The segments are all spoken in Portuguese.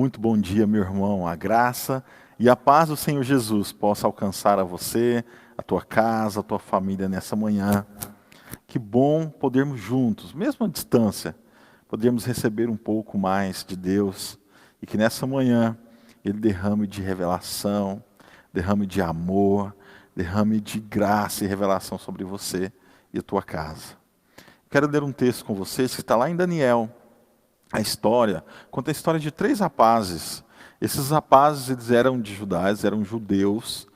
Muito bom dia, meu irmão. A graça e a paz do Senhor Jesus possa alcançar a você, a tua casa, a tua família nessa manhã. Que bom podermos juntos, mesmo à distância, podermos receber um pouco mais de Deus e que nessa manhã Ele derrame de revelação, derrame de amor, derrame de graça e revelação sobre você e a tua casa. Quero ler um texto com vocês que está lá em Daniel. A história conta a história de 3 rapazes. Esses rapazes eles eram de Judá, eles eram judeus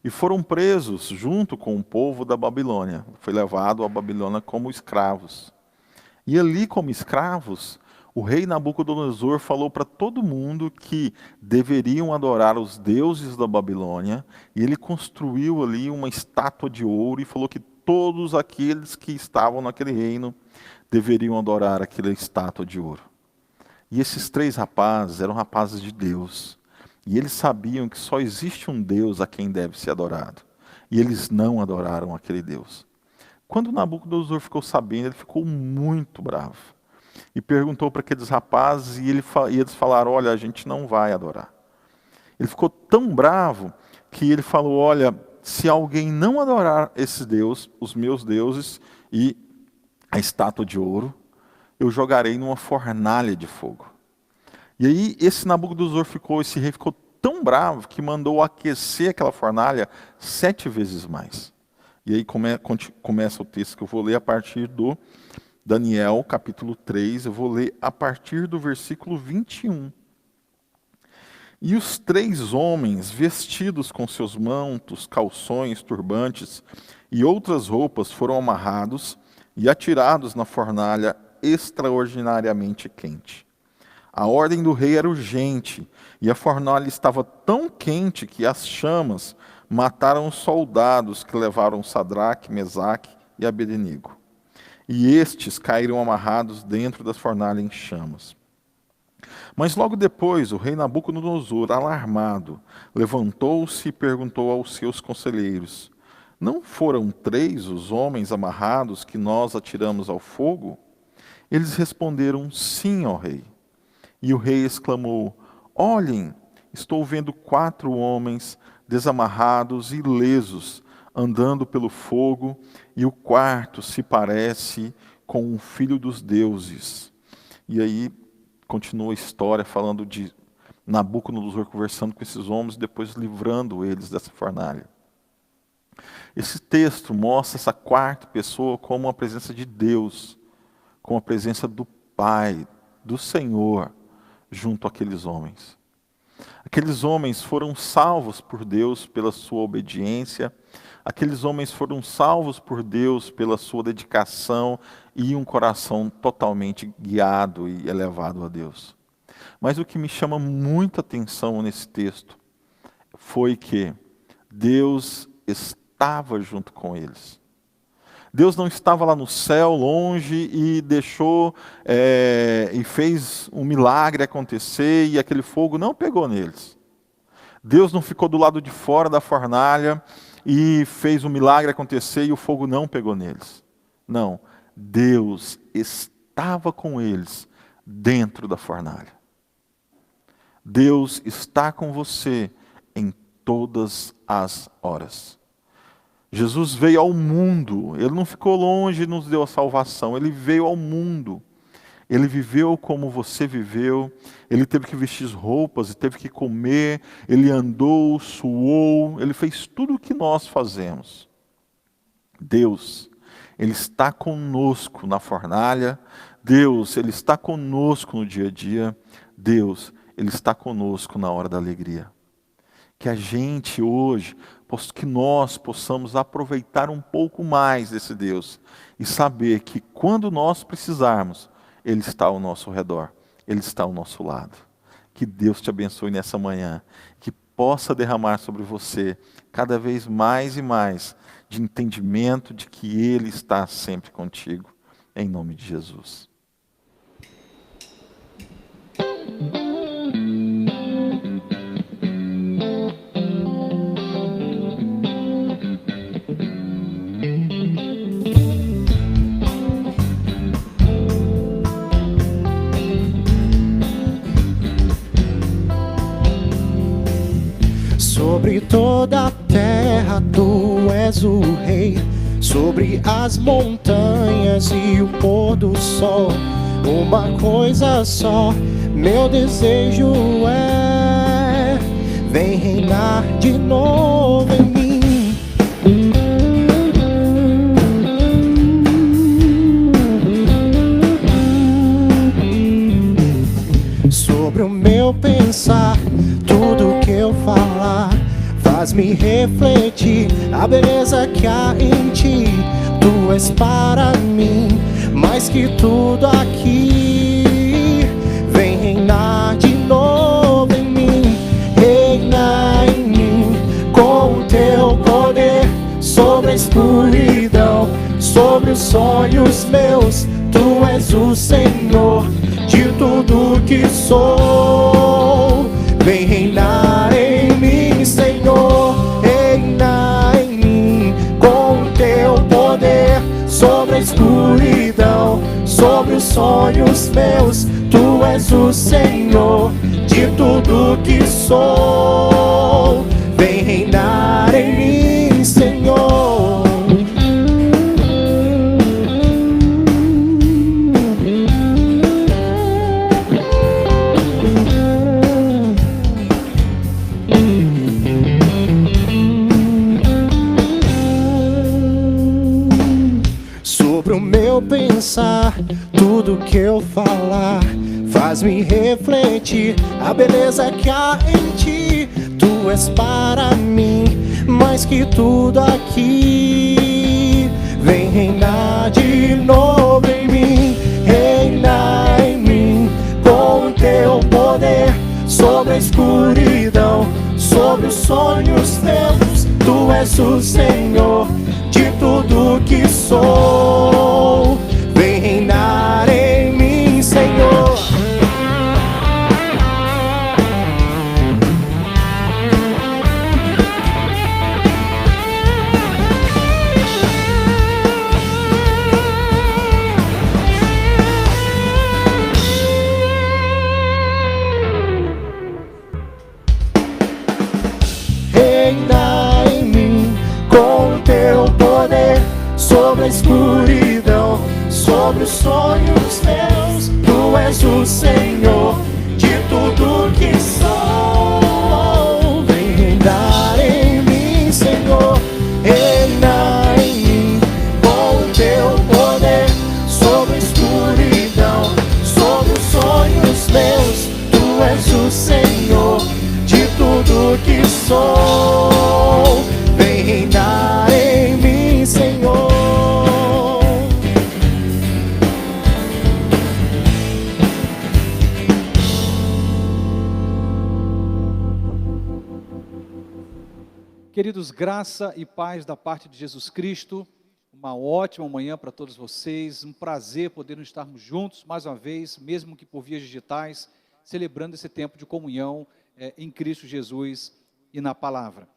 e foram presos junto com o povo da Babilônia. Foi levado à Babilônia como escravos. E ali como escravos, o rei Nabucodonosor falou para todo mundo que deveriam adorar os deuses da Babilônia, e ele construiu ali uma estátua de ouro e falou que todos aqueles que estavam naquele reino deveriam adorar aquela estátua de ouro. E esses 3 rapazes eram rapazes de Deus. E eles sabiam que só existe um Deus a quem deve ser adorado. E eles não adoraram aquele Deus. Quando Nabucodonosor ficou sabendo, ele ficou muito bravo. E perguntou para aqueles rapazes, e eles falaram, olha, a gente não vai adorar. Ele ficou tão bravo, que ele falou, olha, se alguém não adorar esse Deus, os meus deuses, e a estátua de ouro, eu jogarei numa fornalha de fogo. E aí esse esse rei ficou tão bravo que mandou aquecer aquela fornalha 7 vezes mais. E aí começa o texto que eu vou ler a partir do Daniel, capítulo 3, eu vou ler a partir do versículo 21. E os 3 homens, vestidos com seus mantos, calções, turbantes e outras roupas, foram amarrados e atirados na fornalha extraordinariamente quente. A ordem do rei era urgente, e a fornalha estava tão quente que as chamas mataram os soldados que levaram Sadraque, Mesaque e Abednego. E estes caíram amarrados dentro da fornalha em chamas. Mas logo depois, o rei Nabucodonosor, alarmado, levantou-se e perguntou aos seus conselheiros: não foram 3 os homens amarrados que nós atiramos ao fogo? Eles responderam, sim, ó rei. E o rei exclamou, olhem, estou vendo 4 homens desamarrados e ilesos, andando pelo fogo, e o 4º se parece com um filho dos deuses. E aí continua a história falando de Nabucodonosor conversando com esses homens, depois livrando eles dessa fornalha. Esse texto mostra essa 4ª pessoa como a presença de Deus, com a presença do Pai, do Senhor, junto àqueles homens. Aqueles homens foram salvos por Deus pela sua obediência, aqueles homens foram salvos por Deus pela sua dedicação e um coração totalmente guiado e elevado a Deus. Mas o que me chama muita atenção nesse texto foi que Deus estava junto com eles. Deus não estava lá no céu, longe, e deixou, e fez um milagre acontecer, e aquele fogo não pegou neles. Deus não ficou do lado de fora da fornalha, e fez um milagre acontecer, e o fogo não pegou neles. Não, Deus estava com eles, dentro da fornalha. Deus está com você em todas as horas. Jesus veio ao mundo, Ele não ficou longe e nos deu a salvação, Ele veio ao mundo. Ele viveu como você viveu, Ele teve que vestir roupas, teve que comer, Ele andou, suou, Ele fez tudo o que nós fazemos. Deus, Ele está conosco na fornalha, Deus, Ele está conosco no dia a dia, Deus, Ele está conosco na hora da alegria. Que a gente hoje, que nós possamos aproveitar um pouco mais desse Deus e saber que quando nós precisarmos, Ele está ao nosso redor, Ele está ao nosso lado. Que Deus te abençoe nessa manhã, que possa derramar sobre você cada vez mais e mais de entendimento de que Ele está sempre contigo, em nome de Jesus. toda a terra tu és o rei, sobre as montanhas e o pôr do sol. Uma coisa só, meu desejo é: vem reinar de novo em mim. Sobre o meu pensar, tudo que eu falar, faz-me refletir a beleza que há em ti. Tu és para mim mais que tudo aqui. Vem reinar de novo em mim, reina em mim com o teu poder. Sobre a escuridão, sobre os sonhos meus, tu és o Senhor de tudo que sou. Vem reinar em mim, Senhor, reina em mim com o teu poder. Sobre a escuridão, sobre os sonhos meus, tu és o Senhor de tudo que sou. Vem reinar em mim, Senhor. Sobre o meu pensar, tudo que eu falar, faz-me refletir a beleza que há em ti. Tu és para mim mais que tudo aqui. Vem reinar de novo em mim, reina em mim com o teu poder. Sobre a escuridão, sobre os sonhos teus, tu és o Senhor de tudo que sou. Vem reinar em mim, Senhor. Reina em mim com o teu poder. Sobre a escuridão, sobre os sonhos teus, tu és o Senhor de tudo que sou. Vem reinar em mim, Senhor, reina em mim com o teu poder. Sobre a escuridão, sobre os sonhos meus, tu és o Senhor de tudo que sou. Vem reinar em mim, Senhor. Queridos, graça e paz da parte de Jesus Cristo. Uma ótima manhã para todos vocês. Um prazer podermos estarmos juntos mais uma vez, mesmo que por vias digitais, celebrando esse tempo de comunhão em Cristo Jesus e na palavra.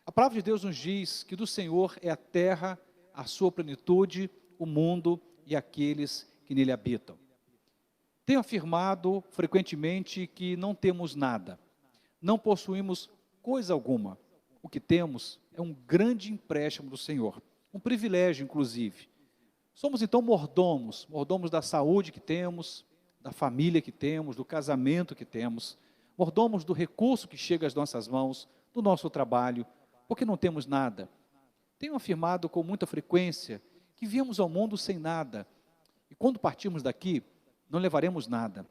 A palavra de Deus nos diz que do Senhor é a terra, a sua plenitude, o mundo e aqueles que nele habitam. Tenho afirmado frequentemente que não temos nada, não possuímos coisa alguma. O que temos é um grande empréstimo do Senhor, um privilégio inclusive. Somos então mordomos da saúde que temos, da família que temos, do casamento que temos, mordomos do recurso que chega às nossas mãos, do nosso trabalho, porque não temos nada. Tenho afirmado com muita frequência que viemos ao mundo sem nada, e quando partirmos daqui, não levaremos nada.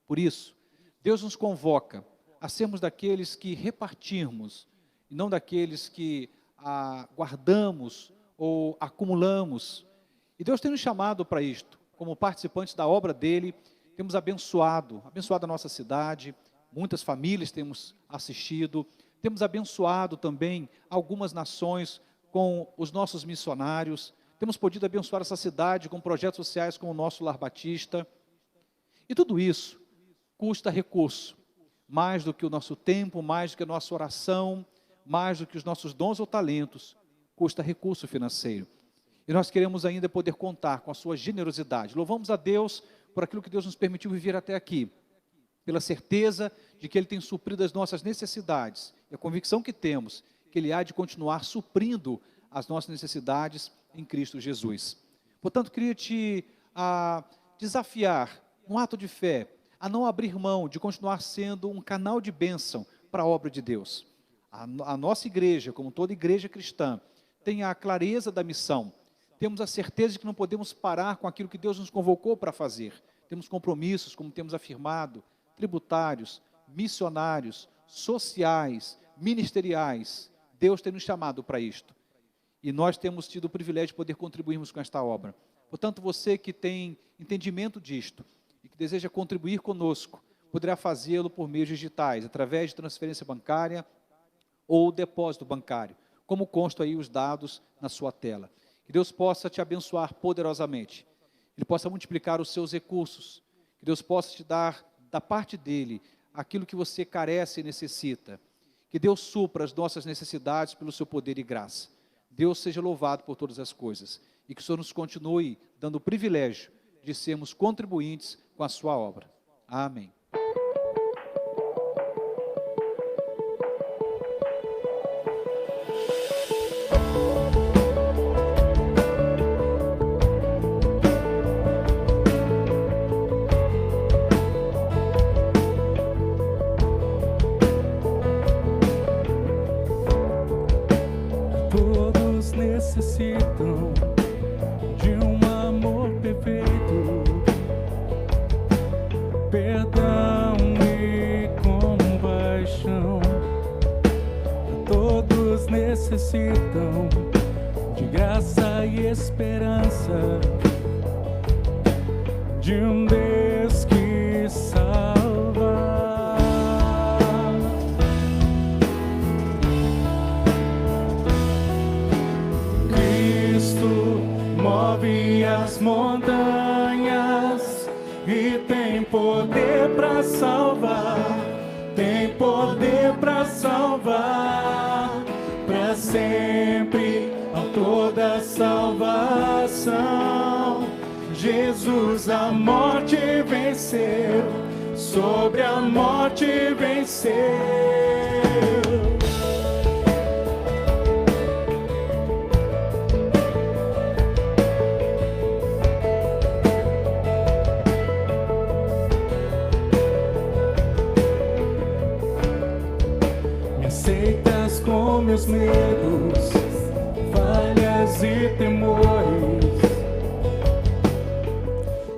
Por isso, Deus nos convoca a sermos daqueles que repartirmos, e não daqueles que guardamos ou acumulamos. E Deus tem nos chamado para isto, como participantes da obra dEle. Temos abençoado a nossa cidade, muitas famílias temos assistido, temos abençoado também algumas nações com os nossos missionários, temos podido abençoar essa cidade com projetos sociais como o nosso Lar Batista. E tudo isso custa recurso, mais do que o nosso tempo, mais do que a nossa oração, mais do que os nossos dons ou talentos, custa recurso financeiro. E nós queremos ainda poder contar com a sua generosidade. Louvamos a Deus por aquilo que Deus nos permitiu viver até aqui, pela certeza de que Ele tem suprido as nossas necessidades e a convicção que temos que Ele há de continuar suprindo as nossas necessidades em Cristo Jesus. Portanto, queria te desafiar, um ato de fé, a não abrir mão de continuar sendo um canal de bênção para a obra de Deus. A nossa igreja, como toda igreja cristã, tem a clareza da missão. Temos a certeza de que não podemos parar com aquilo que Deus nos convocou para fazer. Temos compromissos, como temos afirmado, tributários, missionários, sociais, ministeriais. Deus tem nos chamado para isto. E nós temos tido o privilégio de poder contribuirmos com esta obra. Portanto, você que tem entendimento disto e que deseja contribuir conosco, poderá fazê-lo por meios digitais, através de transferência bancária ou depósito bancário, como constam aí os dados na sua tela. Que Deus possa te abençoar poderosamente. Ele possa multiplicar os seus recursos. Que Deus possa te dar, da parte dele, aquilo que você carece e necessita. Que Deus supra as nossas necessidades pelo seu poder e graça. Deus seja louvado por todas as coisas. E que o Senhor nos continue dando o privilégio de sermos contribuintes com a sua obra. Amém. Todos necessitam de um amor perfeito, perdão e compaixão. Todos necessitam de graça e esperança, de um Deus que salva. Move as montanhas e tem poder para salvar, tem poder para salvar, para sempre, a toda salvação. Jesus a morte venceu, sobre a morte venceu. Aceitas com meus medos, falhas e temores.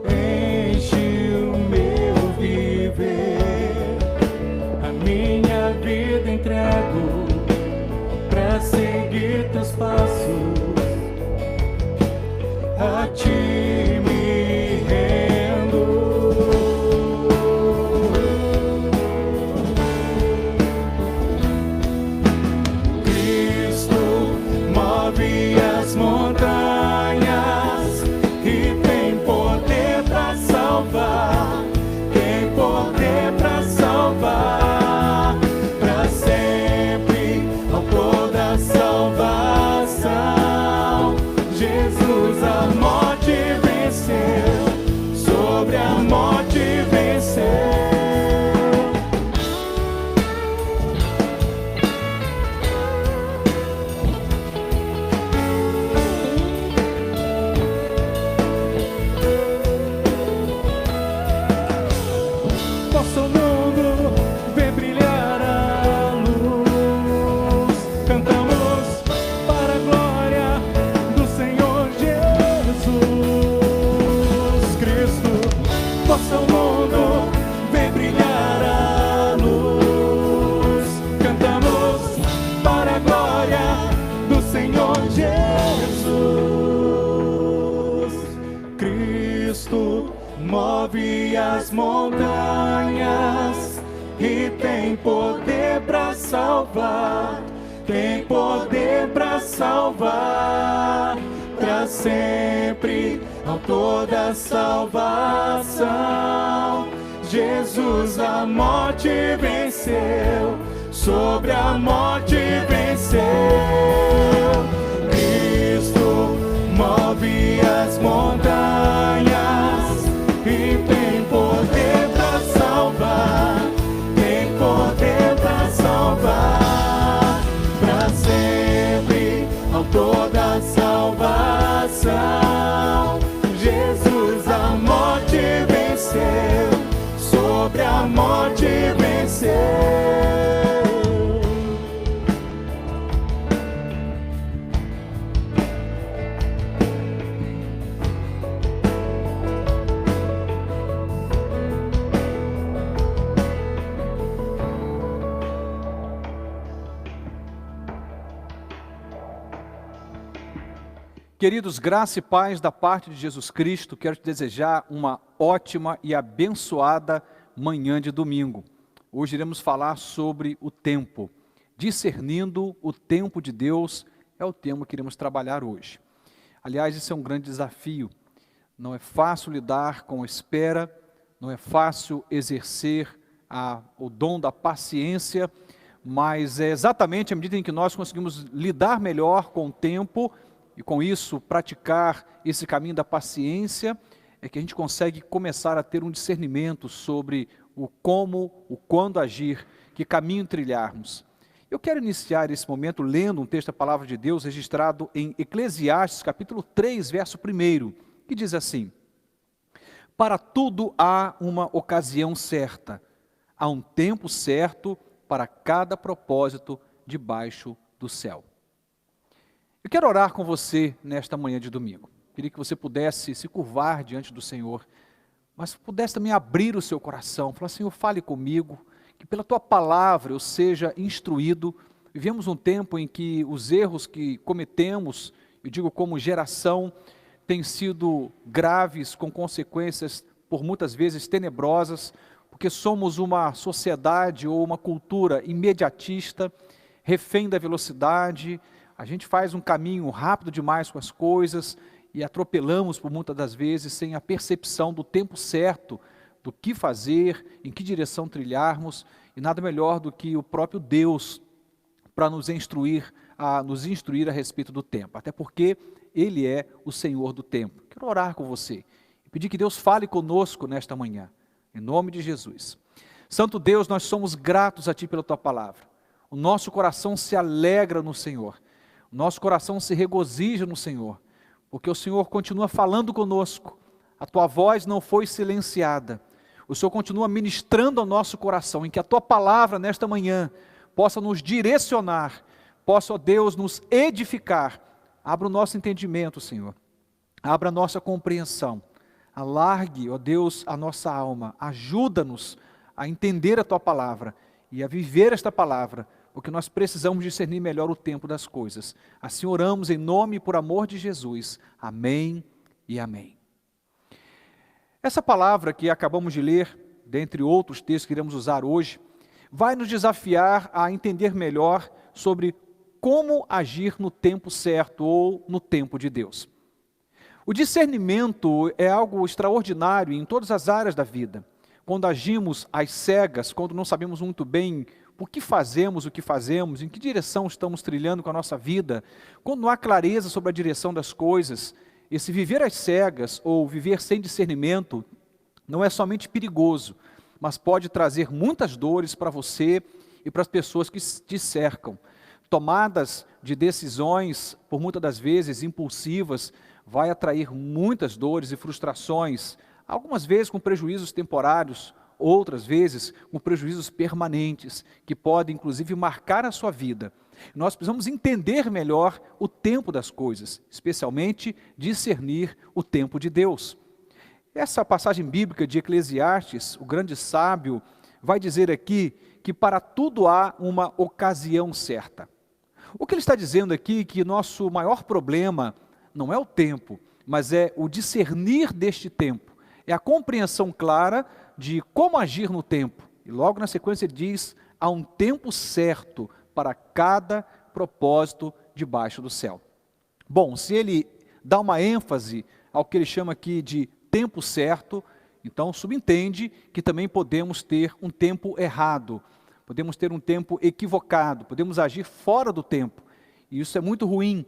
Enche o meu viver, a minha vida entrego pra seguir teus passos. A ti me rendo. Move as montanhas e tem poder para salvar, tem poder para salvar, para sempre, a toda salvação. Jesus a morte venceu, sobre a morte venceu. Nosso mundo vê brilhar a luz. Cantamos para a glória do Senhor Jesus Cristo. Nosso mundo vê brilhar a luz. Cantamos para a glória do Senhor Jesus Cristo. Move as montanhas e tem poder para salvar, tem poder para salvar, para sempre, a toda salvação. Jesus a morte venceu, sobre a morte venceu. Cristo move as montanhas e tem poder para salvar, tem poder para salvar. da salvação. Jesus a morte venceu, sobre a morte venceu. Queridos, graça e paz da parte de Jesus Cristo, quero te desejar uma ótima e abençoada manhã de domingo. Hoje iremos falar sobre o tempo. Discernindo o tempo de Deus é o tema que iremos trabalhar hoje. Aliás, isso é um grande desafio. Não é fácil lidar com a espera, não é fácil exercer o dom da paciência, mas é exatamente à medida em que nós conseguimos lidar melhor com o tempo e com isso praticar esse caminho da paciência, é que a gente consegue começar a ter um discernimento sobre o como, o quando agir, que caminho trilharmos. Eu quero iniciar esse momento lendo um texto da Palavra de Deus registrado em Eclesiastes, capítulo 3, verso 1, que diz assim: para tudo há uma ocasião certa, há um tempo certo para cada propósito debaixo do céu. Eu quero orar com você nesta manhã de domingo. Queria que você pudesse se curvar diante do Senhor, mas pudesse também abrir o seu coração, falar: Senhor, fale comigo, que pela Tua palavra eu seja instruído. Vivemos um tempo em que os erros que cometemos, eu digo como geração, têm sido graves, com consequências por muitas vezes tenebrosas, porque somos uma sociedade ou uma cultura imediatista, refém da velocidade. A gente faz um caminho rápido demais com as coisas e atropelamos por muitas das vezes sem a percepção do tempo certo, do que fazer, em que direção trilharmos, e nada melhor do que o próprio Deus para nos instruir a respeito do tempo, até porque Ele é o Senhor do tempo. Quero orar com você e pedir que Deus fale conosco nesta manhã, em nome de Jesus. Santo Deus, nós somos gratos a Ti pela Tua palavra. O nosso coração se alegra no Senhor. Nosso coração se regozija no Senhor, porque o Senhor continua falando conosco, a Tua voz não foi silenciada, o Senhor continua ministrando ao nosso coração, em que a Tua palavra nesta manhã possa nos direcionar, possa, ó Deus, nos edificar. Abra o nosso entendimento, Senhor, abra a nossa compreensão, alargue, ó Deus, a nossa alma, ajuda-nos a entender a Tua palavra e a viver esta palavra, porque nós precisamos discernir melhor o tempo das coisas. Assim oramos em nome e por amor de Jesus. Amém e amém. Essa palavra que acabamos de ler, dentre outros textos que iremos usar hoje, vai nos desafiar a entender melhor sobre como agir no tempo certo ou no tempo de Deus. O discernimento é algo extraordinário em todas as áreas da vida. Quando agimos às cegas, quando não sabemos muito bem o que fazemos, em que direção estamos trilhando com a nossa vida, quando não há clareza sobre a direção das coisas, esse viver às cegas ou viver sem discernimento não é somente perigoso, mas pode trazer muitas dores para você e para as pessoas que te cercam. Tomadas de decisões, por muitas das vezes impulsivas, vai atrair muitas dores e frustrações, algumas vezes com prejuízos temporários, outras vezes com prejuízos permanentes, que podem inclusive marcar a sua vida. Nós precisamos entender melhor o tempo das coisas, especialmente discernir o tempo de Deus. Essa passagem bíblica de Eclesiastes, o grande sábio, vai dizer aqui que para tudo há uma ocasião certa. O que ele está dizendo aqui é que nosso maior problema não é o tempo, mas é o discernir deste tempo, é a compreensão clara de como agir no tempo. E logo na sequência ele diz: há um tempo certo para cada propósito debaixo do céu. Bom, se ele dá uma ênfase ao que ele chama aqui de tempo certo, então subentende que também podemos ter um tempo errado, podemos ter um tempo equivocado, podemos agir fora do tempo, e isso é muito ruim.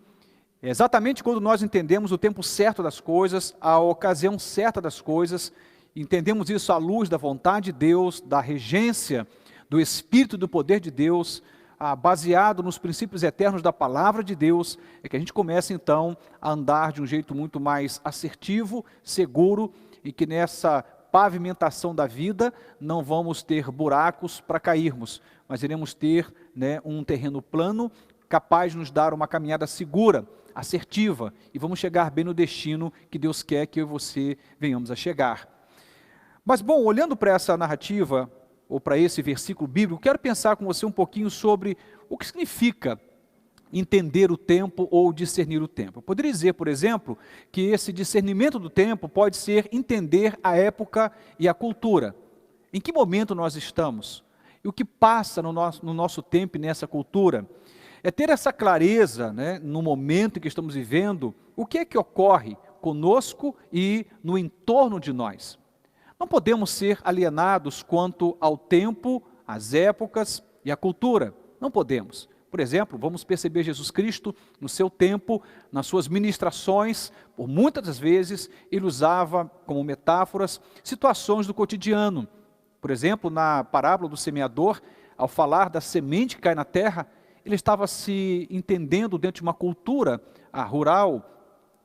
É exatamente quando nós entendemos o tempo certo das coisas, a ocasião certa das coisas, entendemos isso à luz da vontade de Deus, da regência do Espírito e do poder de Deus, baseado nos princípios eternos da palavra de Deus, é que a gente começa então a andar de um jeito muito mais assertivo, seguro, e que nessa pavimentação da vida não vamos ter buracos para cairmos, mas iremos ter, né, um terreno plano, capaz de nos dar uma caminhada segura, assertiva, e vamos chegar bem no destino que Deus quer que eu e você venhamos a chegar. Mas bom, olhando para essa narrativa, ou para esse versículo bíblico, quero pensar com você um pouquinho sobre o que significa entender o tempo ou discernir o tempo. Eu poderia dizer, por exemplo, que esse discernimento do tempo pode ser entender a época e a cultura. Em que momento nós estamos? E o que passa no nosso tempo e nessa cultura? É ter essa clareza, né, no momento em que estamos vivendo, o que é que ocorre conosco e no entorno de nós. Não podemos ser alienados quanto ao tempo, às épocas e à cultura. Não podemos. Por exemplo, vamos perceber Jesus Cristo no seu tempo, nas suas ministrações, por muitas das vezes ele usava como metáforas situações do cotidiano. Por exemplo, na parábola do semeador, ao falar da semente que cai na terra, ele estava se entendendo dentro de uma cultura rural,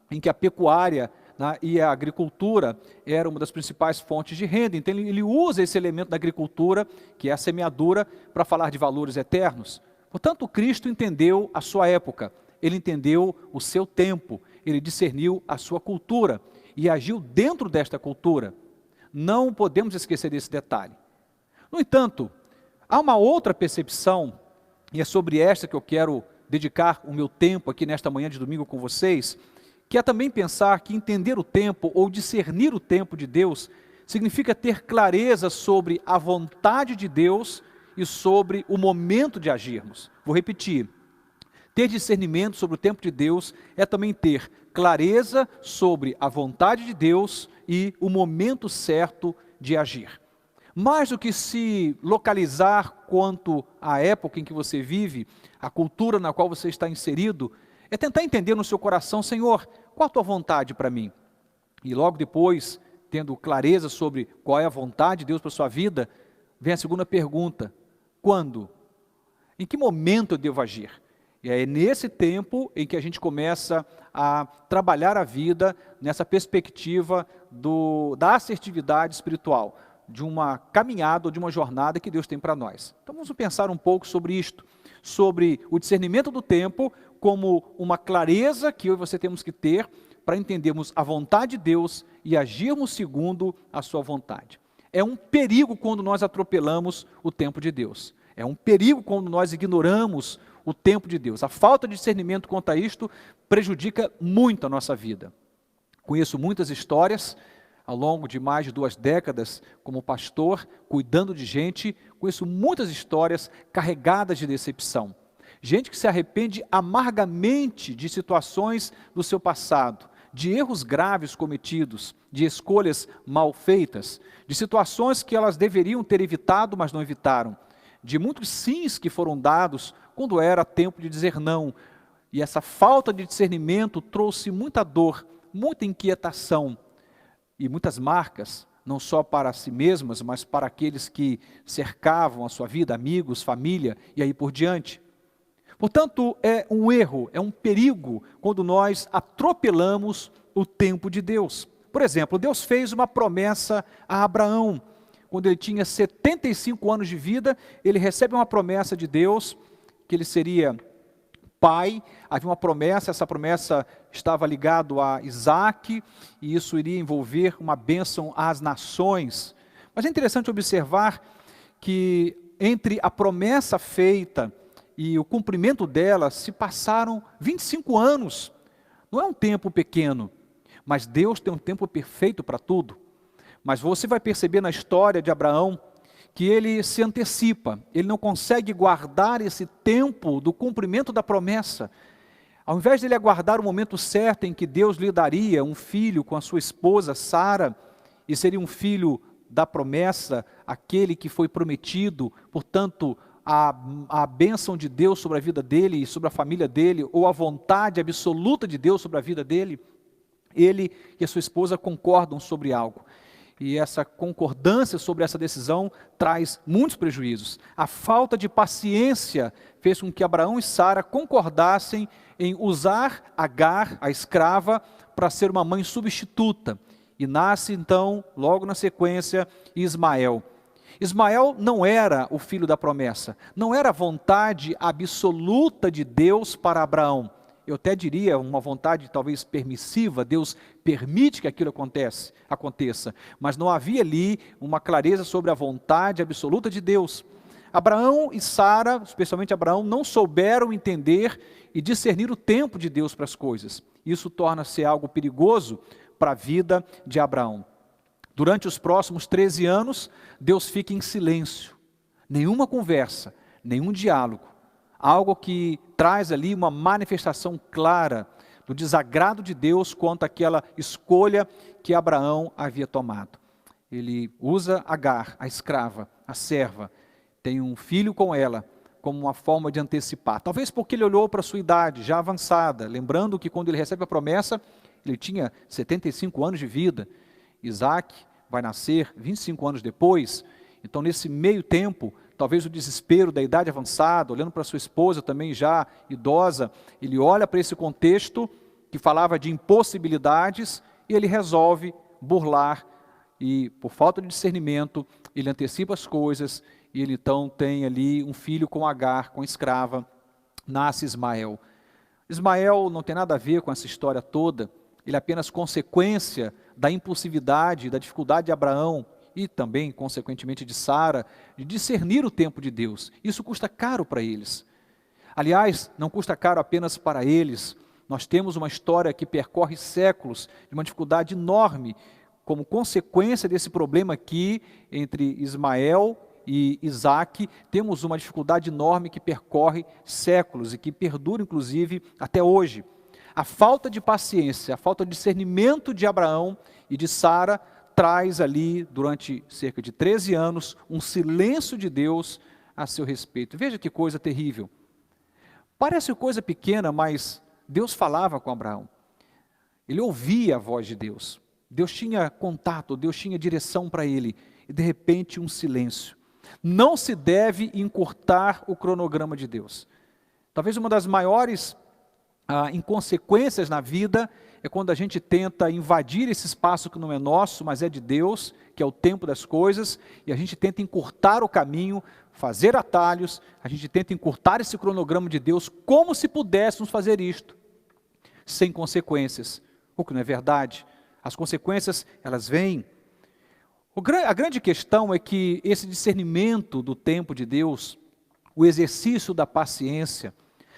em que a pecuária, né, e a agricultura era uma das principais fontes de renda. Então ele usa esse elemento da agricultura, que é a semeadura, para falar de valores eternos. Portanto, Cristo entendeu a sua época, ele entendeu o seu tempo, ele discerniu a sua cultura e agiu dentro desta cultura. Não podemos esquecer desse detalhe. No entanto, há uma outra percepção, e é sobre esta que eu quero dedicar o meu tempo aqui nesta manhã de domingo com vocês, que é também pensar que entender o tempo ou discernir o tempo de Deus significa ter clareza sobre a vontade de Deus e sobre o momento de agirmos. Vou repetir. Ter discernimento sobre o tempo de Deus é também ter clareza sobre a vontade de Deus e o momento certo de agir. Mais do que se localizar quanto à época em que você vive, a cultura na qual você está inserido, é tentar entender no seu coração, Senhor, qual a tua vontade para mim? E logo depois, tendo clareza sobre qual é a vontade de Deus para a sua vida, vem a segunda pergunta: quando? Em que momento eu devo agir? E é nesse tempo em que a gente começa a trabalhar a vida nessa perspectiva da assertividade espiritual, de uma caminhada ou de uma jornada que Deus tem para nós. Então vamos pensar um pouco sobre isto, sobre o discernimento do tempo como uma clareza que eu e você temos que ter para entendermos a vontade de Deus e agirmos segundo a sua vontade. É um perigo quando nós atropelamos o tempo de Deus. É um perigo quando nós ignoramos o tempo de Deus. A falta de discernimento quanto a isto prejudica muito a nossa vida. Conheço muitas histórias, ao longo de mais de 2 décadas como pastor, cuidando de gente, conheço muitas histórias carregadas de decepção. Gente que se arrepende amargamente de situações do seu passado, de erros graves cometidos, de escolhas mal feitas, de situações que elas deveriam ter evitado, mas não evitaram, de muitos sims que foram dados quando era tempo de dizer não. E essa falta de discernimento trouxe muita dor, muita inquietação e muitas marcas, não só para si mesmas, mas para aqueles que cercavam a sua vida, amigos, família e aí por diante. Portanto, é um erro, é um perigo quando nós atropelamos o tempo de Deus. Por exemplo, Deus fez uma promessa a Abraão. Quando ele tinha 75 anos de vida, ele recebe uma promessa de Deus, que ele seria pai. Havia uma promessa, essa promessa estava ligada a Isaac, e isso iria envolver uma bênção às nações. Mas é interessante observar que entre a promessa feita e o cumprimento dela se passaram 25 anos. Não é um tempo pequeno, mas Deus tem um tempo perfeito para tudo. Mas você vai perceber na história de Abraão que ele se antecipa, ele não consegue guardar esse tempo do cumprimento da promessa. Ao invés de ele aguardar o momento certo em que Deus lhe daria um filho com a sua esposa Sara, e seria um filho da promessa, aquele que foi prometido, portanto, a bênção de Deus sobre a vida dele e sobre a família dele, ou a vontade absoluta de Deus sobre a vida dele, ele e a sua esposa concordam sobre algo. E essa concordância sobre essa decisão traz muitos prejuízos. A falta de paciência fez com que Abraão e Sara concordassem em usar Agar, a escrava, para ser uma mãe substituta. E nasce então, logo na sequência, Ismael. Ismael não era o filho da promessa, não era a vontade absoluta de Deus para Abraão. Eu até diria uma vontade talvez permissiva, Deus permite que aquilo aconteça, mas não havia ali uma clareza sobre a vontade absoluta de Deus. Abraão e Sara, especialmente Abraão, não souberam entender e discernir o tempo de Deus para as coisas. Isso torna-se algo perigoso para a vida de Abraão. Durante os próximos 13 anos, Deus fica em silêncio, nenhuma conversa, nenhum diálogo, algo que traz ali uma manifestação clara do desagrado de Deus quanto àquela escolha que Abraão havia tomado. Ele usa Agar, a escrava, a serva, tem um filho com ela, como uma forma de antecipar. Talvez porque ele olhou para a sua idade já avançada, lembrando que quando ele recebe a promessa, ele tinha 75 anos de vida. Isaac vai nascer 25 anos depois, então nesse meio tempo, talvez o desespero da idade avançada, olhando para sua esposa também já idosa, ele olha para esse contexto que falava de impossibilidades e ele resolve burlar e por falta de discernimento, ele antecipa as coisas e ele então tem ali um filho com Agar, com a escrava, nasce Ismael. Ismael não tem nada a ver com essa história toda, ele é apenas consequência da impulsividade, da dificuldade de Abraão e também, consequentemente, de Sara, de discernir o tempo de Deus. Isso custa caro para eles. Aliás, não custa caro apenas para eles. Nós temos uma história que percorre séculos, de uma dificuldade enorme, como consequência desse problema aqui, entre Ismael e Isaac, temos uma dificuldade enorme que percorre séculos e que perdura, inclusive, até hoje. A falta de paciência, a falta de discernimento de Abraão e de Sara traz ali, durante cerca de 13 anos, um silêncio de Deus a seu respeito. Veja que coisa terrível. Parece coisa pequena, mas Deus falava com Abraão. Ele ouvia a voz de Deus. Deus tinha contato, Deus tinha direção para ele. E de repente um silêncio. Não se deve encurtar o cronograma de Deus. Talvez uma das maiores inconsequências na vida é quando a gente tenta invadir esse espaço que não é nosso, mas é de Deus, que é o tempo das coisas, e a gente tenta encurtar o caminho, fazer atalhos, a gente tenta encurtar esse cronograma de Deus como se pudéssemos fazer isto, sem consequências, o que não é verdade. As consequências, elas vêm. A grande questão é que esse discernimento do tempo de Deus, o exercício da paciência,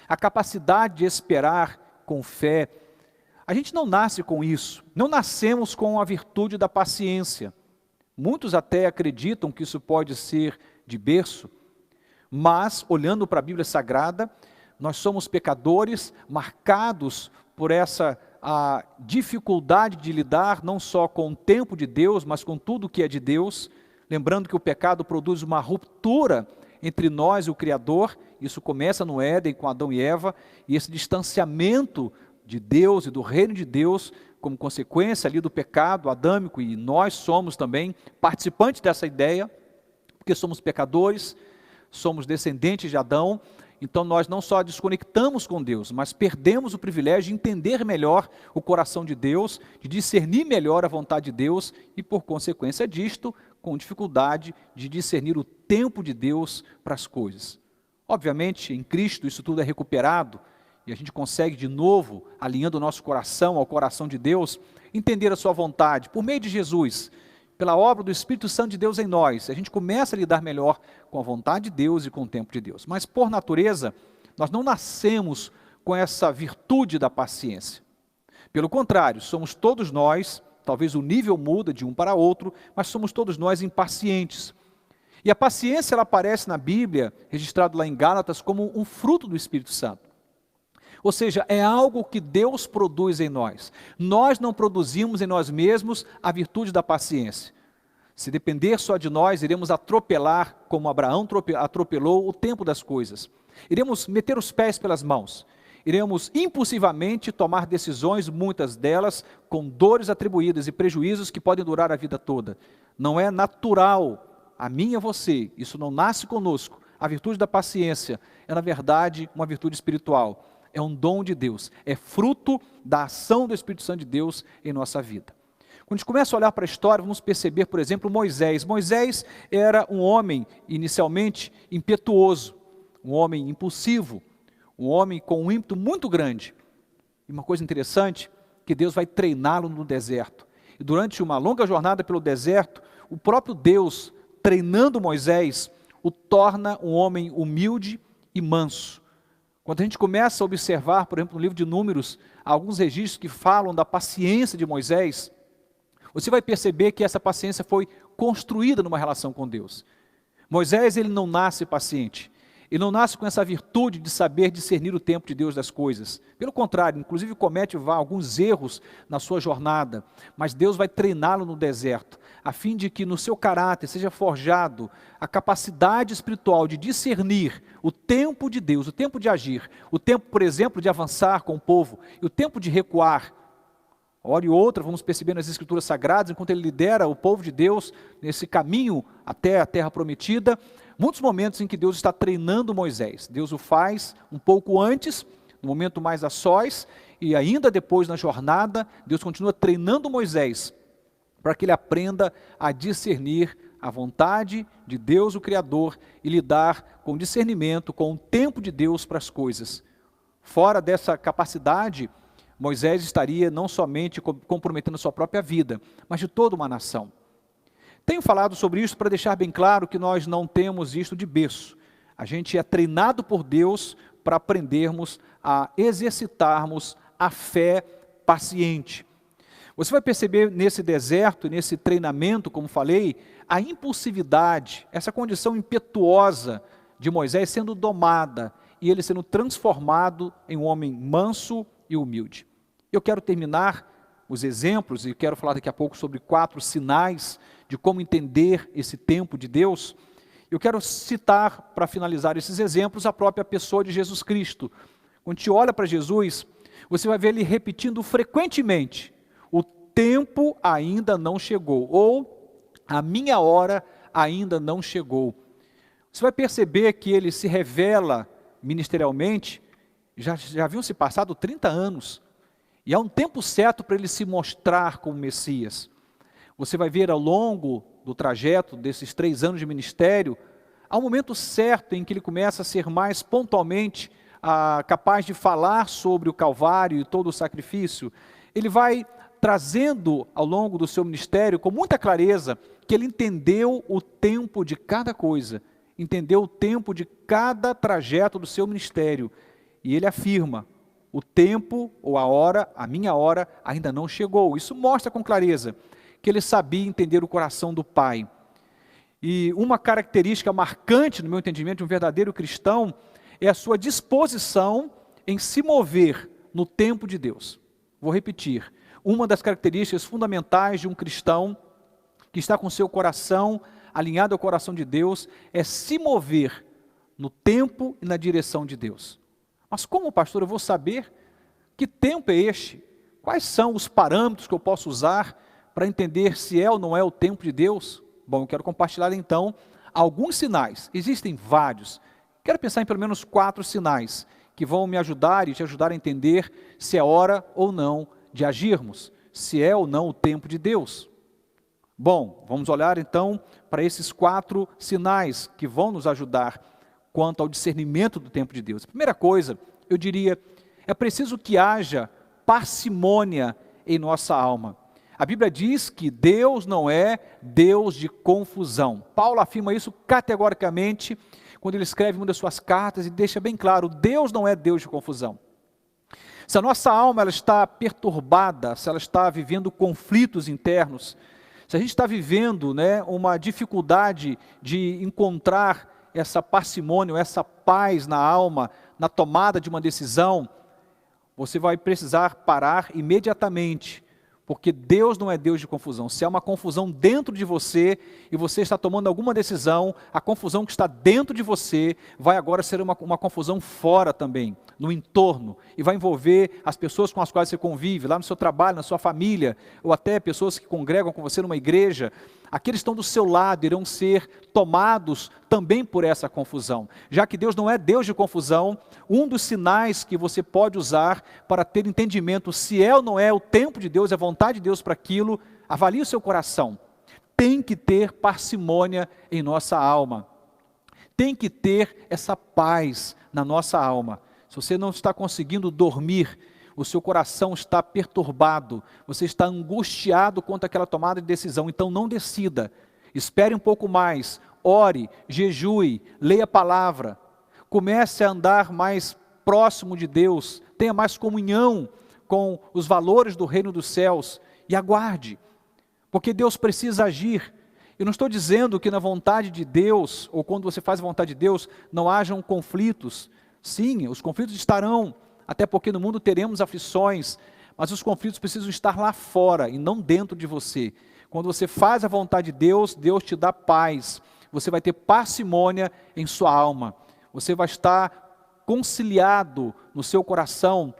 a capacidade de esperar com fé, a gente não nasce com isso, não nascemos com a virtude da paciência. Muitos até acreditam que isso pode ser de berço, mas, olhando para a Bíblia Sagrada, nós somos pecadores marcados por essa dificuldade de lidar não só com o tempo de Deus, mas com tudo que é de Deus, lembrando que o pecado produz uma ruptura entre nós e o Criador. Isso começa no Éden com Adão e Eva, e esse distanciamento de Deus e do reino de Deus, como consequência ali do pecado adâmico, e nós somos também participantes dessa ideia, porque somos pecadores, somos descendentes de Adão, então nós não só desconectamos com Deus, mas perdemos o privilégio de entender melhor o coração de Deus, de discernir melhor a vontade de Deus, e por consequência disto, com dificuldade de discernir o tempo de Deus para as coisas. Obviamente, em Cristo isso tudo é recuperado, e a gente consegue de novo, alinhando o nosso coração ao coração de Deus, entender a sua vontade, por meio de Jesus, pela obra do Espírito Santo de Deus em nós, a gente começa a lidar melhor com a vontade de Deus e com o tempo de Deus. Mas por natureza, nós não nascemos com essa virtude da paciência. Pelo contrário, somos todos nós, talvez o nível muda de um para outro, mas somos todos nós impacientes. E a paciência ela aparece na Bíblia, registrado lá em Gálatas, como um fruto do Espírito Santo. Ou seja, é algo que Deus produz em nós. Nós não produzimos em nós mesmos a virtude da paciência. Se depender só de nós, iremos atropelar, como Abraão atropelou, o tempo das coisas. Iremos meter os pés pelas mãos. Iremos impulsivamente tomar decisões, muitas delas com dores atribuídas e prejuízos que podem durar a vida toda. Não é natural a mim e a você, isso não nasce conosco, a virtude da paciência é, na verdade, uma virtude espiritual. É um dom de Deus, é fruto da ação do Espírito Santo de Deus em nossa vida. Quando a gente começa a olhar para a história, vamos perceber, por exemplo, Moisés. Moisés era um homem, inicialmente, impetuoso, um homem impulsivo, um homem com um ímpeto muito grande. E uma coisa interessante, que Deus vai treiná-lo no deserto. E durante uma longa jornada pelo deserto, o próprio Deus, treinando Moisés, o torna um homem humilde e manso. Quando a gente começa a observar, por exemplo, no livro de Números, alguns registros que falam da paciência de Moisés, você vai perceber que essa paciência foi construída numa relação com Deus. Moisés, ele não nasce paciente. Ele não nasce com essa virtude de saber discernir o tempo de Deus das coisas. Pelo contrário, inclusive comete alguns erros na sua jornada. Mas Deus vai treiná-lo no deserto, a fim de que no seu caráter seja forjado a capacidade espiritual de discernir o tempo de Deus, o tempo de agir, o tempo, por exemplo, de avançar com o povo, e o tempo de recuar. Hora e outra, vamos perceber nas Escrituras Sagradas, enquanto ele lidera o povo de Deus nesse caminho até a terra prometida, muitos momentos em que Deus está treinando Moisés. Deus o faz um pouco antes, no momento mais a sós, e ainda depois na jornada, Deus continua treinando Moisés, para que ele aprenda a discernir a vontade de Deus, o Criador, e lidar com discernimento, com o tempo de Deus para as coisas. Fora dessa capacidade, Moisés estaria não somente comprometendo a sua própria vida, mas de toda uma nação. Tenho falado sobre isso para deixar bem claro que nós não temos isto de berço. A gente é treinado por Deus para aprendermos a exercitarmos a fé paciente. Você vai perceber nesse deserto, nesse treinamento, como falei, a impulsividade, essa condição impetuosa de Moisés sendo domada e ele sendo transformado em um homem manso e humilde. Eu quero terminar os exemplos e quero falar daqui a pouco sobre 4 sinais de como entender esse tempo de Deus. Eu quero citar, para finalizar esses exemplos, a própria pessoa de Jesus Cristo. Quando a gente olha para Jesus, você vai ver ele repetindo frequentemente: o tempo ainda não chegou, ou a minha hora ainda não chegou. Você vai perceber que ele se revela ministerialmente, já haviam se passado 30 anos, e há um tempo certo para ele se mostrar como Messias. Você vai ver ao longo do trajeto desses 3 anos de ministério, há um momento certo em que ele começa a ser mais pontualmente capaz de falar sobre o Calvário e todo o sacrifício. Ele vai trazendo ao longo do seu ministério com muita clareza que ele entendeu o tempo de cada coisa, entendeu o tempo de cada trajeto do seu ministério. E ele afirma: o tempo ou a hora, a minha hora, ainda não chegou. Isso mostra com clareza que ele sabia entender o coração do Pai. E uma característica marcante, no meu entendimento, de um verdadeiro cristão, é a sua disposição em se mover no tempo de Deus. Vou repetir: uma das características fundamentais de um cristão que está com seu coração alinhado ao coração de Deus é se mover no tempo e na direção de Deus. Mas como, pastor, eu vou saber que tempo é este? Quais são os parâmetros que eu posso usar para entender se é ou não é o tempo de Deus? Bom, eu quero compartilhar então alguns sinais. Existem vários. Quero pensar em pelo menos 4 sinais que vão me ajudar e te ajudar a entender se é hora ou não de agirmos, se é ou não o tempo de Deus. Bom, vamos olhar então para esses 4 sinais que vão nos ajudar quanto ao discernimento do tempo de Deus. A primeira coisa, eu diria, é preciso que haja parcimônia em nossa alma. A Bíblia diz que Deus não é Deus de confusão. Paulo afirma isso categoricamente quando ele escreve uma das suas cartas e deixa bem claro: Deus não é Deus de confusão. Se a nossa alma ela está perturbada, se ela está vivendo conflitos internos, se a gente está vivendo uma dificuldade de encontrar essa parcimônia, essa paz na alma, na tomada de uma decisão, você vai precisar parar imediatamente, porque Deus não é Deus de confusão. Se há uma confusão dentro de você e você está tomando alguma decisão, a confusão que está dentro de você vai agora ser uma confusão fora também. no entorno, e vai envolver as pessoas com as quais você convive, lá no seu trabalho, na sua família, ou até pessoas que congregam com você numa igreja. Aqueles que estão do seu lado irão ser tomados também por essa confusão. Já que Deus não é Deus de confusão, um dos sinais que você pode usar para ter entendimento se é ou não é o tempo de Deus, a vontade de Deus para aquilo, avalie o seu coração. Tem que ter parcimônia em nossa alma. Tem que ter essa paz na nossa alma. Se você não está conseguindo dormir, o seu coração está perturbado, você está angustiado quanto àquela tomada de decisão, então não decida. Espere um pouco mais, ore, jejue, leia a palavra, comece a andar mais próximo de Deus, tenha mais comunhão com os valores do reino dos céus e aguarde, porque Deus precisa agir. Eu não estou dizendo que na vontade de Deus, ou quando você faz a vontade de Deus, não hajam conflitos. Sim, os conflitos estarão, até porque no mundo teremos aflições, mas os conflitos precisam estar lá fora e não dentro de você. Quando você faz a vontade de Deus, Deus te dá paz, você vai ter parcimônia em sua alma, você vai estar conciliado no seu coração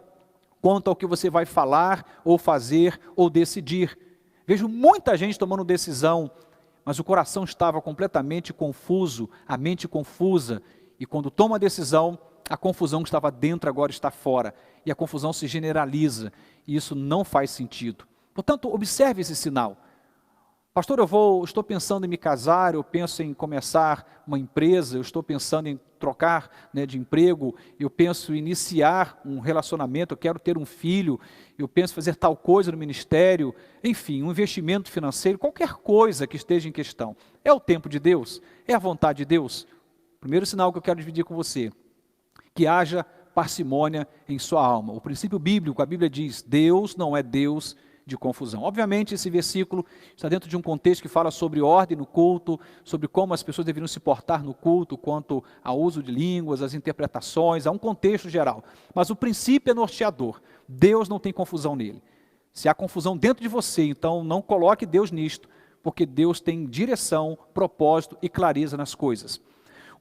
quanto ao que você vai falar, ou fazer, ou decidir. Vejo muita gente tomando decisão, mas o coração estava completamente confuso, a mente confusa, e quando toma a decisão, a confusão que estava dentro agora está fora, e a confusão se generaliza, e isso não faz sentido. Portanto, observe esse sinal. Pastor, estou pensando em me casar, eu penso em começar uma empresa, eu estou pensando em trocar de emprego, eu penso em iniciar um relacionamento, eu quero ter um filho, eu penso em fazer tal coisa no ministério, enfim, um investimento financeiro, qualquer coisa que esteja em questão. É o tempo de Deus? É a vontade de Deus? Primeiro sinal que eu quero dividir com você, que haja parcimônia em sua alma. O princípio bíblico, a Bíblia diz, Deus não é Deus de confusão. Obviamente esse versículo está dentro de um contexto que fala sobre ordem no culto, sobre como as pessoas deveriam se portar no culto, quanto ao uso de línguas, as interpretações, há um contexto geral. Mas o princípio é norteador, Deus não tem confusão nele. Se há confusão dentro de você, então não coloque Deus nisto, porque Deus tem direção, propósito e clareza nas coisas.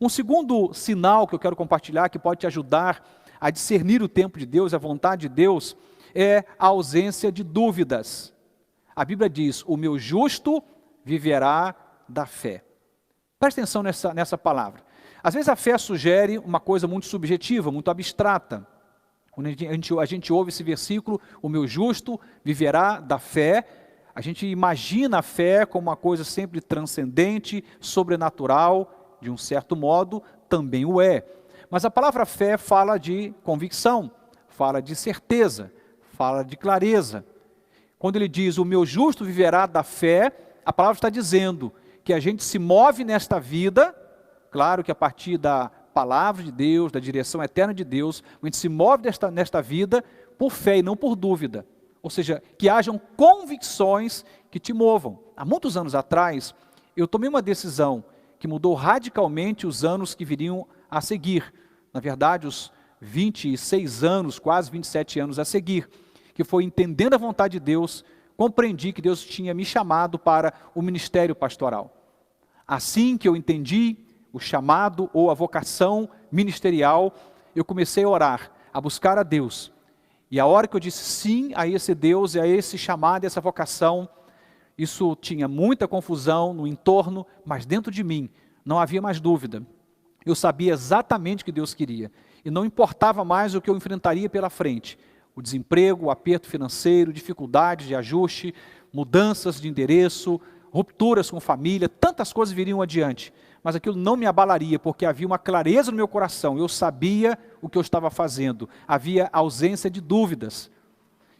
Um segundo sinal que eu quero compartilhar, que pode te ajudar a discernir o tempo de Deus, a vontade de Deus, é a ausência de dúvidas. A Bíblia diz, o meu justo viverá da fé. Preste atenção nessa palavra. Às vezes a fé sugere uma coisa muito subjetiva, muito abstrata. Quando a gente ouve esse versículo, o meu justo viverá da fé, a gente imagina a fé como uma coisa sempre transcendente, sobrenatural, de um certo modo, também o é. Mas a palavra fé fala de convicção, fala de certeza, fala de clareza. Quando ele diz, o meu justo viverá da fé, a palavra está dizendo que a gente se move nesta vida, claro que a partir da palavra de Deus, da direção eterna de Deus, a gente se move nesta vida por fé e não por dúvida. Ou seja, que hajam convicções que te movam. Há muitos anos atrás, eu tomei uma decisão que mudou radicalmente os anos que viriam a seguir. Na verdade, os 26 anos, quase 27 anos a seguir, que foi entendendo a vontade de Deus, compreendi que Deus tinha me chamado para o ministério pastoral. Assim que eu entendi o chamado ou a vocação ministerial, eu comecei a orar, a buscar a Deus. E a hora que eu disse sim a esse Deus e a esse chamado, a essa vocação, isso tinha muita confusão no entorno, mas dentro de mim não havia mais dúvida. Eu sabia exatamente o que Deus queria. E não importava mais o que eu enfrentaria pela frente. O desemprego, o aperto financeiro, dificuldades de ajuste, mudanças de endereço, rupturas com família, tantas coisas viriam adiante. Mas aquilo não me abalaria, porque havia uma clareza no meu coração. Eu sabia o que eu estava fazendo. Havia ausência de dúvidas.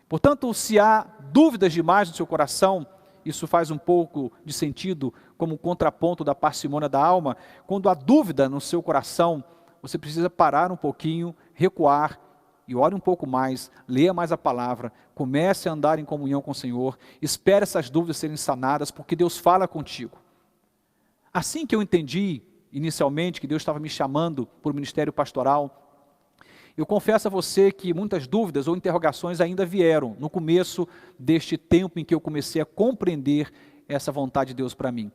Portanto, se há dúvidas demais no seu coração, isso faz um pouco de sentido como um contraponto da parcimônia da alma. Quando há dúvida no seu coração, você precisa parar um pouquinho, recuar e ore um pouco mais, leia mais a palavra, comece a andar em comunhão com o Senhor, espere essas dúvidas serem sanadas, porque Deus fala contigo. Assim que eu entendi, inicialmente, que Deus estava me chamando para o ministério pastoral, eu confesso a você que muitas dúvidas ou interrogações ainda vieram no começo deste tempo em que eu comecei a compreender essa vontade de Deus para mim.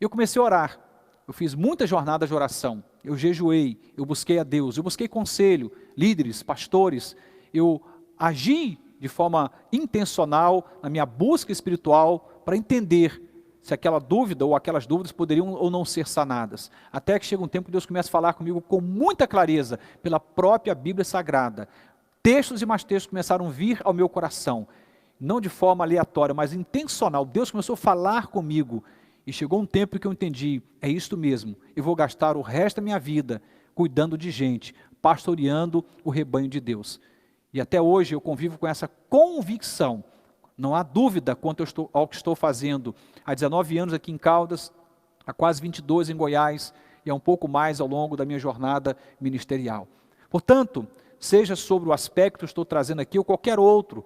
Eu comecei a orar, eu fiz muitas jornadas de oração, eu jejuei, eu busquei a Deus, eu busquei conselho, líderes, pastores, eu agi de forma intencional na minha busca espiritual para entender se aquela dúvida ou aquelas dúvidas poderiam ou não ser sanadas. Até que chega um tempo que Deus começa a falar comigo com muita clareza, pela própria Bíblia Sagrada. Textos e mais textos começaram a vir ao meu coração, não de forma aleatória, mas intencional. Deus começou a falar comigo e chegou um tempo que eu entendi, é isto mesmo, eu vou gastar o resto da minha vida cuidando de gente, pastoreando o rebanho de Deus. E até hoje eu convivo com essa convicção, não há dúvida quanto ao que estou fazendo. Há 19 anos aqui em Caldas, há quase 22 em Goiás, e há um pouco mais ao longo da minha jornada ministerial. Portanto, seja sobre o aspecto que eu estou trazendo aqui, ou qualquer outro,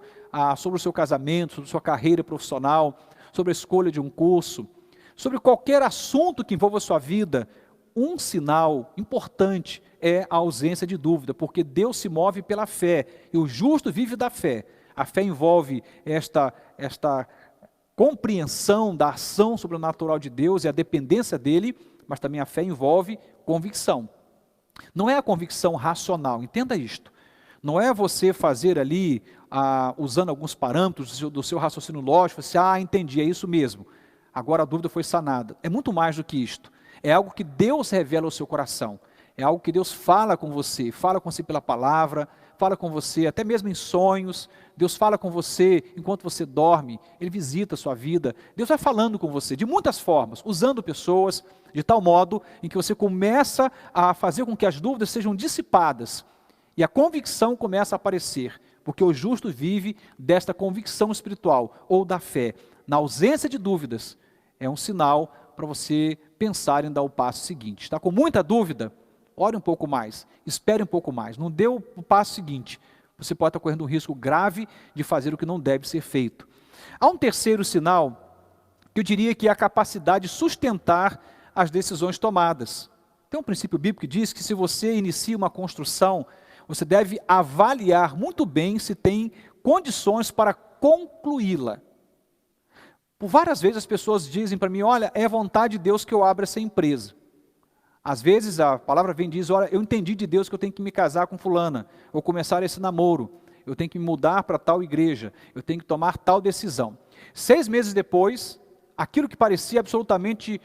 sobre o seu casamento, sobre a sua carreira profissional, sobre a escolha de um curso, sobre qualquer assunto que envolva a sua vida, um sinal importante é a ausência de dúvida, porque Deus se move pela fé, e o justo vive da fé. A fé envolve esta compreensão da ação sobrenatural de Deus e a dependência dele, mas também a fé envolve convicção. Não é a convicção racional, entenda isto. Não é você fazer ali, usando alguns parâmetros do seu raciocínio lógico, você, entendi, é isso mesmo. Agora a dúvida foi sanada. É muito mais do que isto. É algo que Deus revela ao seu coração. É algo que Deus fala com você pela palavra, fala com você até mesmo em sonhos. Deus fala com você enquanto você dorme, Ele visita a sua vida. Deus vai falando com você de muitas formas, usando pessoas, de tal modo em que você começa a fazer com que as dúvidas sejam dissipadas e a convicção começa a aparecer, porque o justo vive desta convicção espiritual ou da fé. Na ausência de dúvidas, é um sinal para você pensar em dar o passo seguinte. Está com muita dúvida? Ore um pouco mais, espere um pouco mais, não dê o passo seguinte. Você pode estar correndo um risco grave de fazer o que não deve ser feito. Há um terceiro sinal, que eu diria que é a capacidade de sustentar as decisões tomadas. Tem um princípio bíblico que diz que se você inicia uma construção, você deve avaliar muito bem se tem condições para concluí-la. Por várias vezes as pessoas dizem para mim, olha, é vontade de Deus que eu abra essa empresa. Às vezes a palavra vem e diz, olha, eu entendi de Deus que eu tenho que me casar com fulana, ou começar esse namoro, eu tenho que me mudar para tal igreja, eu tenho que tomar tal decisão. 6 meses depois, aquilo que parecia absolutamente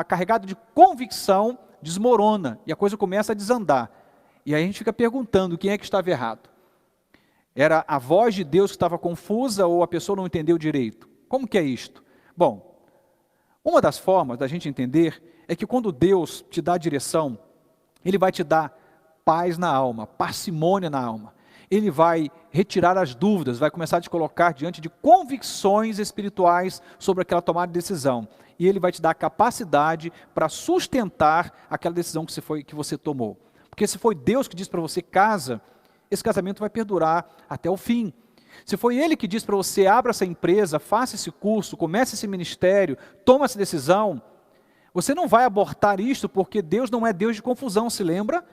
carregado de convicção, desmorona, e a coisa começa a desandar. E aí a gente fica perguntando, quem é que estava errado? Era a voz de Deus que estava confusa, ou a pessoa não entendeu direito? Como que é isto? Bom, uma das formas da gente entender é que quando Deus te dá direção, Ele vai te dar paz na alma, parcimônia na alma. Ele vai retirar as dúvidas, vai começar a te colocar diante de convicções espirituais sobre aquela tomada de decisão. E Ele vai te dar a capacidade para sustentar aquela decisão que você tomou. Porque se foi Deus que disse para você, casa, esse casamento vai perdurar até o fim. Se foi Ele que disse para você, abra essa empresa, faça esse curso, comece esse ministério, toma essa decisão, você não vai abortar isto porque Deus não é Deus de confusão, se lembra?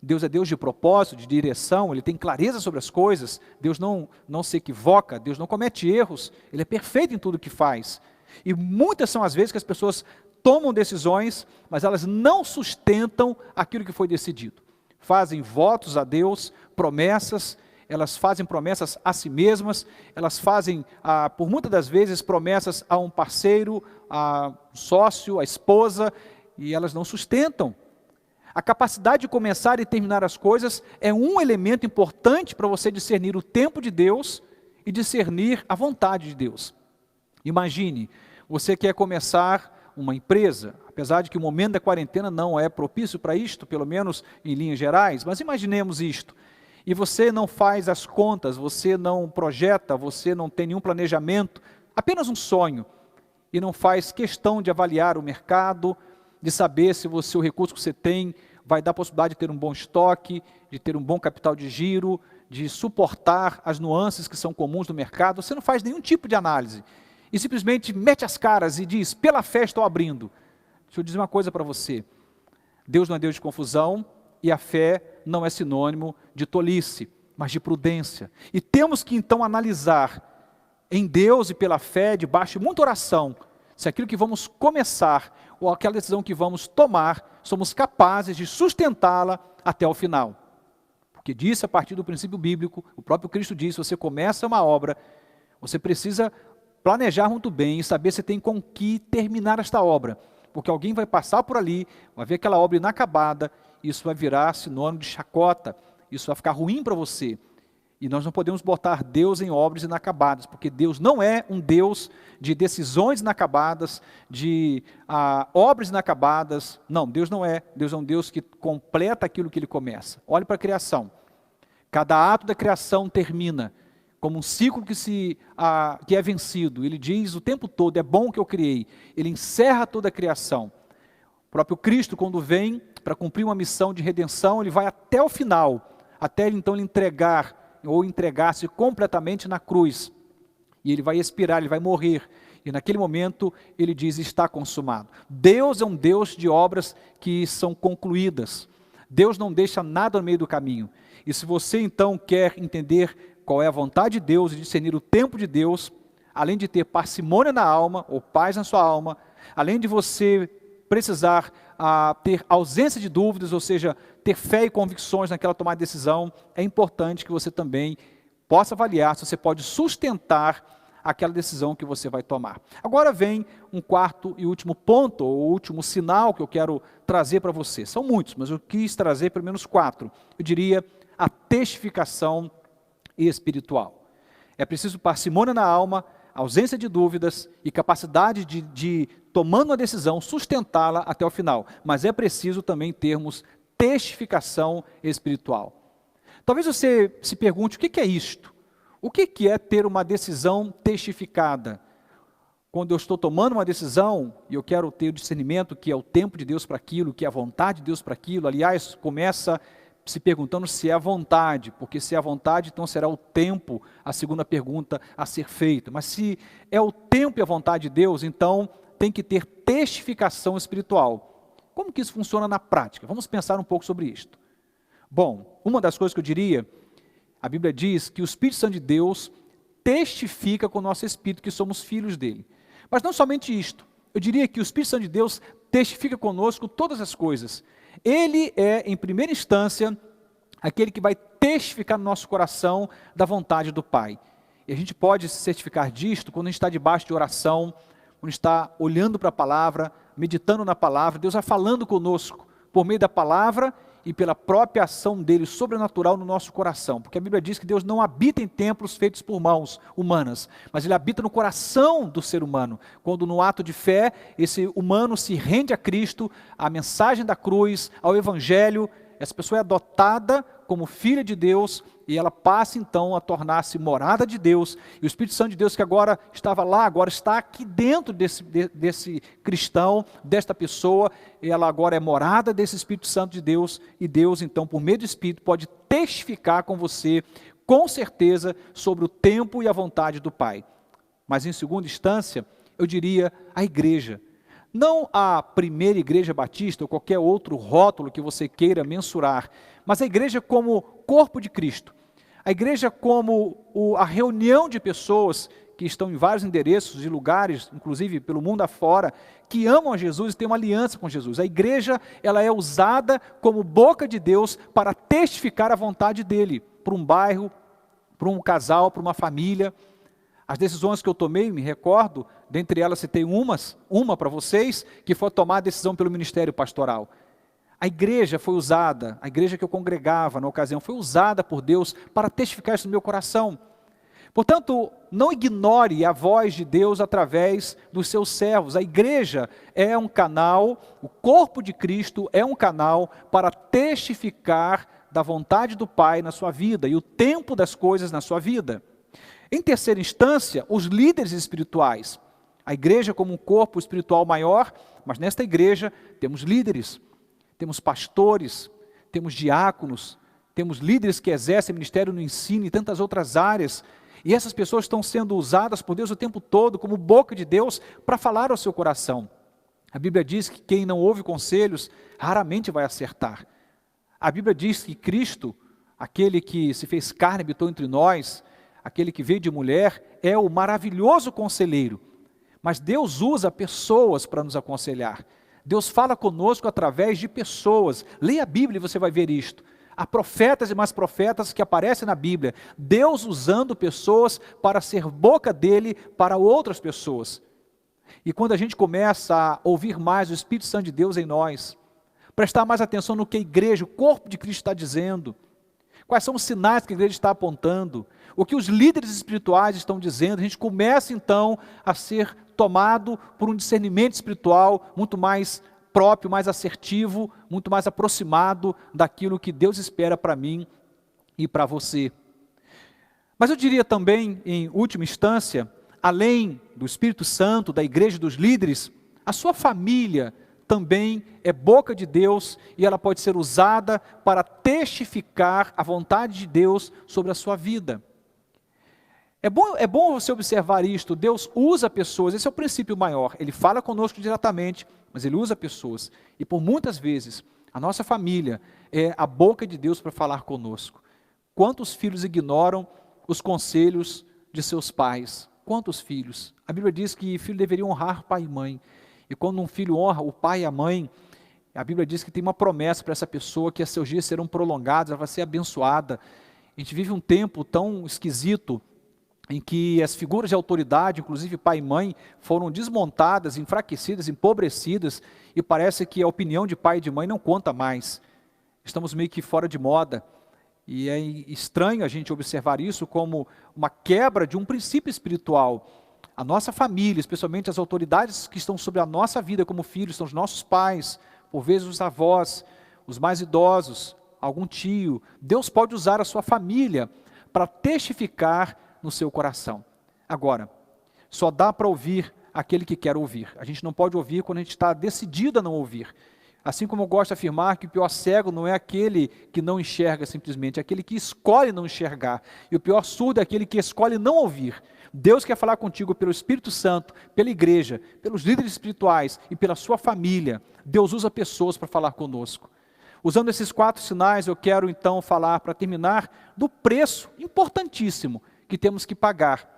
Deus é Deus de propósito, de direção, Ele tem clareza sobre as coisas, Deus não se equivoca, Deus não comete erros, Ele é perfeito em tudo que faz. E muitas são as vezes que as pessoas tomam decisões, mas elas não sustentam aquilo que foi decidido. Fazem votos a Deus, promessas, elas fazem promessas a si mesmas, elas fazem, por muitas das vezes, promessas a um parceiro, a um sócio, a esposa, e elas não sustentam. A capacidade de começar e terminar as coisas é um elemento importante para você discernir o tempo de Deus e discernir a vontade de Deus. Imagine, você quer começar uma empresa, apesar de que o momento da quarentena não é propício para isto, pelo menos em linhas gerais, mas imaginemos isto. E você não faz as contas, você não projeta, você não tem nenhum planejamento, apenas um sonho, e não faz questão de avaliar o mercado, de saber se o recurso que você tem vai dar a possibilidade de ter um bom estoque, de ter um bom capital de giro, de suportar as nuances que são comuns no mercado. Você não faz nenhum tipo de análise e simplesmente mete as caras e diz, pela fé estou abrindo. Deixa eu dizer uma coisa para você, Deus não é Deus de confusão, e a fé não é sinônimo de tolice, mas de prudência. E temos que então analisar em Deus e pela fé, debaixo de muita oração, se aquilo que vamos começar, ou aquela decisão que vamos tomar, somos capazes de sustentá-la até o final. Porque disse a partir do princípio bíblico, o próprio Cristo disse, você começa uma obra, você precisa planejar muito bem e saber se tem com que terminar esta obra. Porque alguém vai passar por ali, vai ver aquela obra inacabada, isso vai virar sinônimo de chacota, isso vai ficar ruim para você. E nós não podemos botar Deus em obras inacabadas, porque Deus não é um Deus de decisões inacabadas, de obras inacabadas. Não, Deus não é. Deus é um Deus que completa aquilo que Ele começa. Olhe para a criação. Cada ato da criação termina como um ciclo que é vencido. Ele diz o tempo todo, é bom que eu criei. Ele encerra toda a criação. O próprio Cristo, quando vem para cumprir uma missão de redenção, Ele vai até o final, até então Ele entregar-se completamente na cruz. E Ele vai expirar, Ele vai morrer. E naquele momento Ele diz, está consumado. Deus é um Deus de obras que são concluídas. Deus não deixa nada no meio do caminho. E se você então quer entender qual é a vontade de Deus e discernir o tempo de Deus, além de ter parcimônia na alma, ou paz na sua alma, além de você precisar ter ausência de dúvidas, ou seja, ter fé e convicções naquela tomada de decisão, é importante que você também possa avaliar se você pode sustentar aquela decisão que você vai tomar. Agora vem um quarto e último ponto, ou último sinal que eu quero trazer para você. São muitos, mas eu quis trazer pelo menos 4. Eu diria a testificação espiritual. É preciso parcimônia na alma, ausência de dúvidas e capacidade de tomando uma decisão, sustentá-la até o final. Mas é preciso também termos testificação espiritual. Talvez você se pergunte, o que é isto? O que é ter uma decisão testificada? Quando eu estou tomando uma decisão, e eu quero ter o discernimento que é o tempo de Deus para aquilo, que é a vontade de Deus para aquilo, aliás, começa se perguntando se é a vontade, porque se é a vontade, então será o tempo, a segunda pergunta a ser feita. Mas se é o tempo e a vontade de Deus, então tem que ter testificação espiritual. Como que isso funciona na prática? Vamos pensar um pouco sobre isto. Bom, uma das coisas que eu diria, a Bíblia diz que o Espírito Santo de Deus testifica com o nosso espírito que somos filhos dele. Mas não somente isto, eu diria que o Espírito Santo de Deus testifica conosco todas as coisas. Ele é, em primeira instância, aquele que vai testificar no nosso coração da vontade do Pai. E a gente pode se certificar disto quando a gente está debaixo de oração, quando está olhando para a palavra, meditando na palavra, Deus vai falando conosco por meio da palavra e pela própria ação dele sobrenatural no nosso coração. Porque a Bíblia diz que Deus não habita em templos feitos por mãos humanas, mas Ele habita no coração do ser humano. Quando no ato de fé, esse humano se rende a Cristo, à mensagem da cruz, ao Evangelho, essa pessoa é adotada como filha de Deus e ela passa então a tornar-se morada de Deus. E o Espírito Santo de Deus que agora estava lá, agora está aqui dentro desse cristão, desta pessoa, e ela agora é morada desse Espírito Santo de Deus, e Deus então por meio do Espírito pode testificar com você, com certeza, sobre o tempo e a vontade do Pai. Mas em segunda instância, eu diria a igreja. Não a primeira igreja batista ou qualquer outro rótulo que você queira mensurar, mas a igreja como corpo de Cristo. A igreja como a reunião de pessoas que estão em vários endereços e lugares, inclusive pelo mundo afora, que amam a Jesus e têm uma aliança com Jesus. A igreja, ela é usada como boca de Deus para testificar a vontade dele, para um bairro, para um casal, para uma família. As decisões que eu tomei, me recordo, dentre elas citei uma para vocês, que foi tomar a decisão pelo ministério pastoral. A igreja foi usada, a igreja que eu congregava na ocasião, foi usada por Deus para testificar isso no meu coração. Portanto, não ignore a voz de Deus através dos seus servos. A igreja é um canal, o corpo de Cristo é um canal para testificar da vontade do Pai na sua vida e o tempo das coisas na sua vida. Em terceira instância, os líderes espirituais. A igreja como um corpo espiritual maior, mas nesta igreja temos líderes, temos pastores, temos diáconos, temos líderes que exercem ministério no ensino e tantas outras áreas. E essas pessoas estão sendo usadas por Deus o tempo todo como boca de Deus para falar ao seu coração. A Bíblia diz que quem não ouve conselhos raramente vai acertar. A Bíblia diz que Cristo, aquele que se fez carne e habitou entre nós, aquele que veio de mulher, é o maravilhoso conselheiro. mas Deus usa pessoas para nos aconselhar. Deus fala conosco através de pessoas. Leia a Bíblia e você vai ver isto. Há profetas e mais profetas que aparecem na Bíblia. Deus usando pessoas para ser boca dele para outras pessoas. E quando a gente começa a ouvir mais o Espírito Santo de Deus em nós, prestar mais atenção no que a igreja, o corpo de Cristo está dizendo, quais são os sinais que a igreja está apontando, o que os líderes espirituais estão dizendo, a gente começa então a ser tomado por um discernimento espiritual muito mais próprio, mais assertivo, muito mais aproximado daquilo que Deus espera para mim e para você. Mas eu diria também, em última instância, além do Espírito Santo, da igreja, dos líderes, a sua família também é boca de Deus e ela pode ser usada para testificar a vontade de Deus sobre a sua vida. É bom você observar isto. Deus usa pessoas, esse é o princípio maior. Ele fala conosco diretamente, mas Ele usa pessoas. E por muitas vezes, a nossa família é a boca de Deus para falar conosco. Quantos filhos ignoram os conselhos de seus pais? Quantos filhos? A Bíblia diz que filho deveria honrar pai e mãe. E quando um filho honra o pai e a mãe, a Bíblia diz que tem uma promessa para essa pessoa, que seus dias serão prolongados, ela vai ser abençoada. A gente vive um tempo tão esquisito, em que as figuras de autoridade, inclusive pai e mãe, foram desmontadas, enfraquecidas, empobrecidas, e parece que a opinião de pai e de mãe não conta mais. Estamos meio que fora de moda, e é estranho a gente observar isso como uma quebra de um princípio espiritual. A nossa família, especialmente as autoridades que estão sobre a nossa vida como filhos, são os nossos pais, por vezes os avós, os mais idosos, algum tio. Deus pode usar a sua família para testificar no seu coração. Agora, só dá para ouvir aquele que quer ouvir. A gente não pode ouvir quando a gente está decidido a não ouvir. Assim como eu gosto de afirmar que o pior cego não é aquele que não enxerga simplesmente, é aquele que escolhe não enxergar. E o pior surdo é aquele que escolhe não ouvir. Deus quer falar contigo pelo Espírito Santo, pela igreja, pelos líderes espirituais e pela sua família. Deus usa pessoas para falar conosco. Usando esses 4 sinais, eu quero então falar, para terminar, do preço importantíssimo que temos que pagar,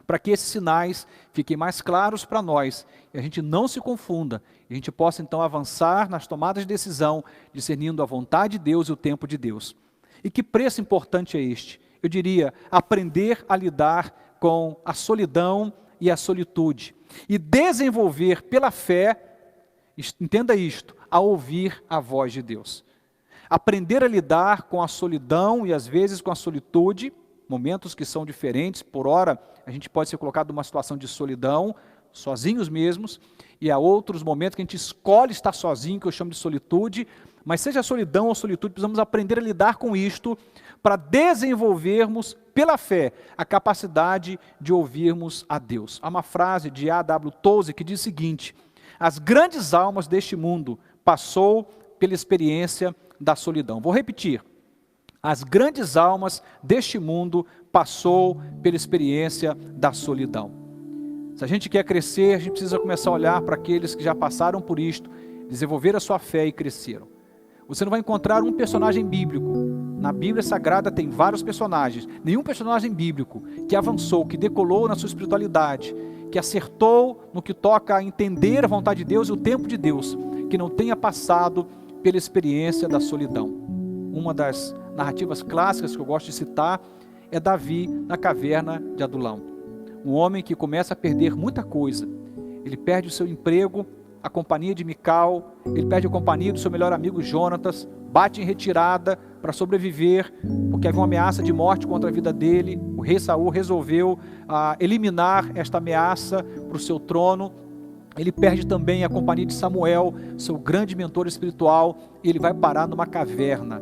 para que esses sinais fiquem mais claros para nós, e a gente não se confunda, e a gente possa então avançar nas tomadas de decisão, discernindo a vontade de Deus e o tempo de Deus. E que preço importante é este? Eu diria, aprender a lidar com a solidão e a solitude, e desenvolver pela fé, entenda isto, a ouvir a voz de Deus. Aprender a lidar com a solidão e às vezes com a solitude, momentos que são diferentes, por hora a gente pode ser colocado numa situação de solidão, sozinhos mesmos, e há outros momentos que a gente escolhe estar sozinho, que eu chamo de solitude, mas seja solidão ou solitude, precisamos aprender a lidar com isto, para desenvolvermos, pela fé, a capacidade de ouvirmos a Deus. Há uma frase de A.W. Tozer que diz o seguinte: as grandes almas deste mundo passou pela experiência da solidão. Vou repetir. As grandes almas deste mundo passou pela experiência da solidão. Se a gente quer crescer, a gente precisa começar a olhar para aqueles que já passaram por isto, desenvolver a sua fé e cresceram. Você não vai encontrar um personagem bíblico. Na Bíblia Sagrada tem vários personagens. Nenhum personagem bíblico que avançou, que decolou na sua espiritualidade, que acertou no que toca a entender a vontade de Deus e o tempo de Deus, que não tenha passado pela experiência da solidão. Uma das narrativas clássicas que eu gosto de citar é Davi na caverna de Adulão. Um homem que começa a perder muita coisa. Ele perde o seu emprego, a companhia de Mical, ele perde a companhia do seu melhor amigo Jonatas, bate em retirada para sobreviver, porque havia uma ameaça de morte contra a vida dele. O rei Saul resolveu eliminar esta ameaça para o seu trono. Ele perde também a companhia de Samuel, seu grande mentor espiritual, e ele vai parar numa caverna.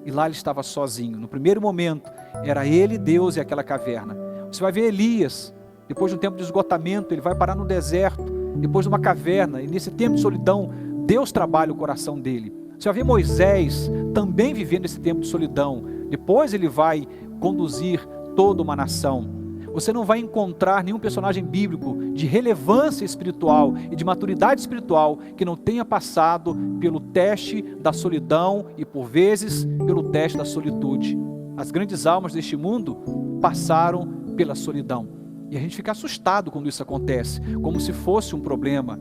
E lá ele estava sozinho. No primeiro momento, era ele, Deus e aquela caverna. Você vai ver Elias, depois de um tempo de esgotamento, ele vai parar no deserto, depois de uma caverna, e nesse tempo de solidão, Deus trabalha o coração dele. Você vai ver Moisés também vivendo esse tempo de solidão. Depois ele vai conduzir toda uma nação. Você não vai encontrar nenhum personagem bíblico de relevância espiritual e de maturidade espiritual que não tenha passado pelo teste da solidão e, por vezes, pelo teste da solitude. As grandes almas deste mundo passaram pela solidão. E a gente fica assustado quando isso acontece, como se fosse um problema.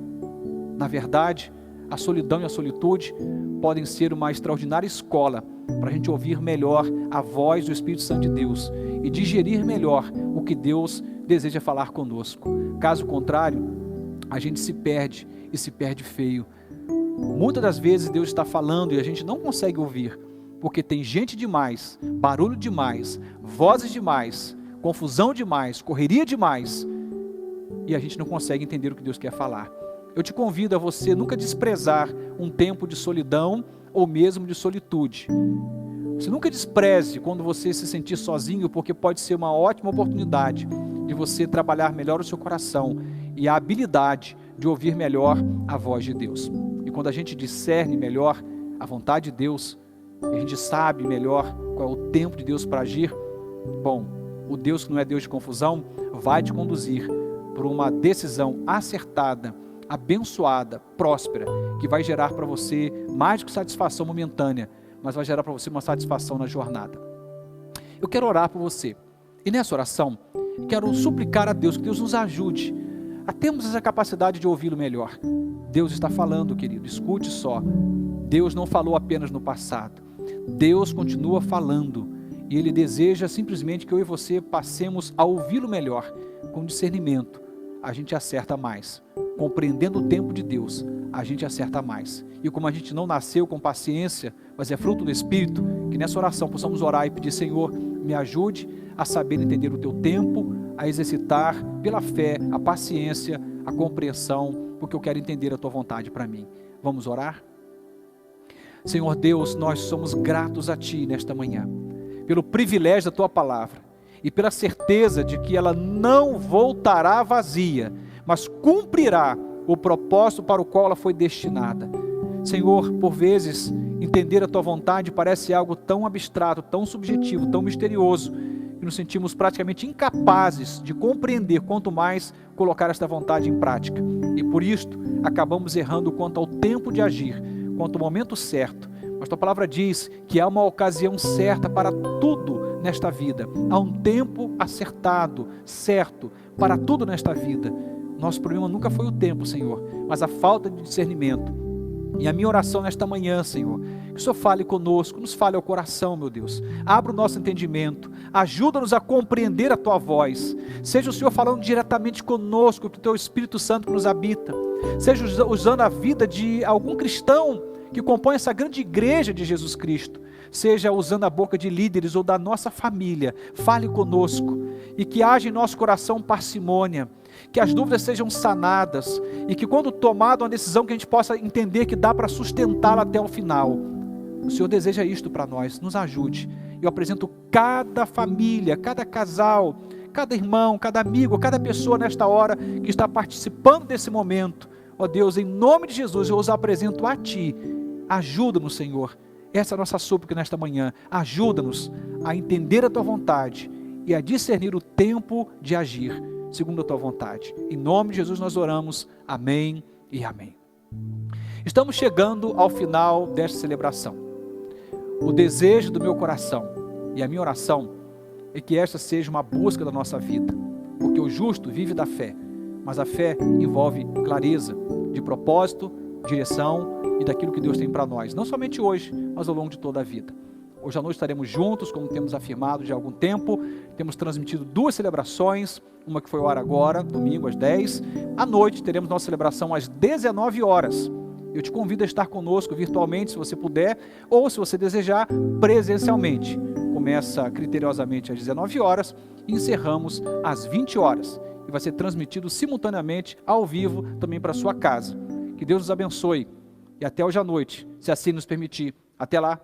Na verdade, a solidão e a solitude podem ser uma extraordinária escola para a gente ouvir melhor a voz do Espírito Santo de Deus e digerir melhor o que Deus deseja falar conosco. Caso contrário, a gente se perde e se perde feio. Muitas das vezes Deus está falando e a gente não consegue ouvir, porque tem gente demais, barulho demais, vozes demais, confusão demais, correria demais, e a gente não consegue entender o que Deus quer falar. Eu te convido a você nunca desprezar um tempo de solidão ou mesmo de solitude. Você nunca despreze quando você se sentir sozinho, porque pode ser uma ótima oportunidade de você trabalhar melhor o seu coração e a habilidade de ouvir melhor a voz de Deus. E quando a gente discerne melhor a vontade de Deus, e a gente sabe melhor qual é o tempo de Deus para agir, bom, o Deus que não é Deus de confusão vai te conduzir por uma decisão acertada, abençoada, próspera, que vai gerar para você mais do que satisfação momentânea, mas vai gerar para você uma satisfação na jornada. Eu quero orar por você, e nessa oração, quero suplicar a Deus, que Deus nos ajude a termos essa capacidade de ouvi-lo melhor. Deus está falando, querido, escute só. Deus não falou apenas no passado, Deus continua falando, e Ele deseja simplesmente que eu e você passemos a ouvi-lo melhor, com discernimento. A gente acerta mais. Compreendendo o tempo de Deus, a gente acerta mais. E como a gente não nasceu com paciência, mas é fruto do Espírito, que nessa oração possamos orar e pedir: Senhor, me ajude a saber entender o teu tempo, a exercitar pela fé, a paciência, a compreensão, porque eu quero entender a tua vontade para mim. Vamos orar? Senhor Deus, nós somos gratos a Ti nesta manhã, pelo privilégio da Tua palavra e pela certeza de que ela não voltará vazia, mas cumprirá o propósito para o qual ela foi destinada. Senhor, por vezes, entender a Tua vontade parece algo tão abstrato, tão subjetivo, tão misterioso, que nos sentimos praticamente incapazes de compreender, quanto mais colocar esta vontade em prática. E por isto, acabamos errando quanto ao tempo de agir, quanto ao momento certo. Mas Tua palavra diz que há uma ocasião certa para tudo nesta vida. Há um tempo acertado, certo, para tudo nesta vida. Nosso problema nunca foi o tempo, Senhor, mas a falta de discernimento. E a minha oração nesta manhã, Senhor, que o Senhor fale conosco, nos fale ao coração, meu Deus. Abra o nosso entendimento, ajuda-nos a compreender a Tua voz. Seja o Senhor falando diretamente conosco, que o Teu Espírito Santo nos habita. Seja usando a vida de algum cristão que compõe essa grande igreja de Jesus Cristo. Seja usando a boca de líderes ou da nossa família. Fale conosco e que haja em nosso coração parcimônia, que as dúvidas sejam sanadas e que quando tomada uma decisão que a gente possa entender que dá para sustentá-la até o final. O Senhor deseja isto para nós, nos ajude. Eu apresento cada família, cada casal, cada irmão, cada amigo, cada pessoa nesta hora que está participando desse momento. Ó Deus, em nome de Jesus eu os apresento a Ti. Ajuda-nos, Senhor. Essa é a nossa súplica nesta manhã. Ajuda-nos a entender a Tua vontade e a discernir o tempo de agir segundo a Tua vontade. Em nome de Jesus nós oramos. Amém e amém. Estamos chegando ao final desta celebração. O desejo do meu coração e a minha oração é que esta seja uma busca da nossa vida, porque o justo vive da fé, mas a fé envolve clareza de propósito, direção e daquilo que Deus tem para nós, não somente hoje, mas ao longo de toda a vida. Hoje à noite estaremos juntos, como temos afirmado de algum tempo. Temos transmitido 2 celebrações, uma que foi ao ar agora, domingo às 10. À noite teremos nossa celebração às 19 horas. Eu te convido a estar conosco virtualmente, se você puder, ou se você desejar, presencialmente. Começa criteriosamente às 19 horas e encerramos às 20 horas. E vai ser transmitido simultaneamente, ao vivo, também para a sua casa. Que Deus nos abençoe. E até hoje à noite, se assim nos permitir. Até lá.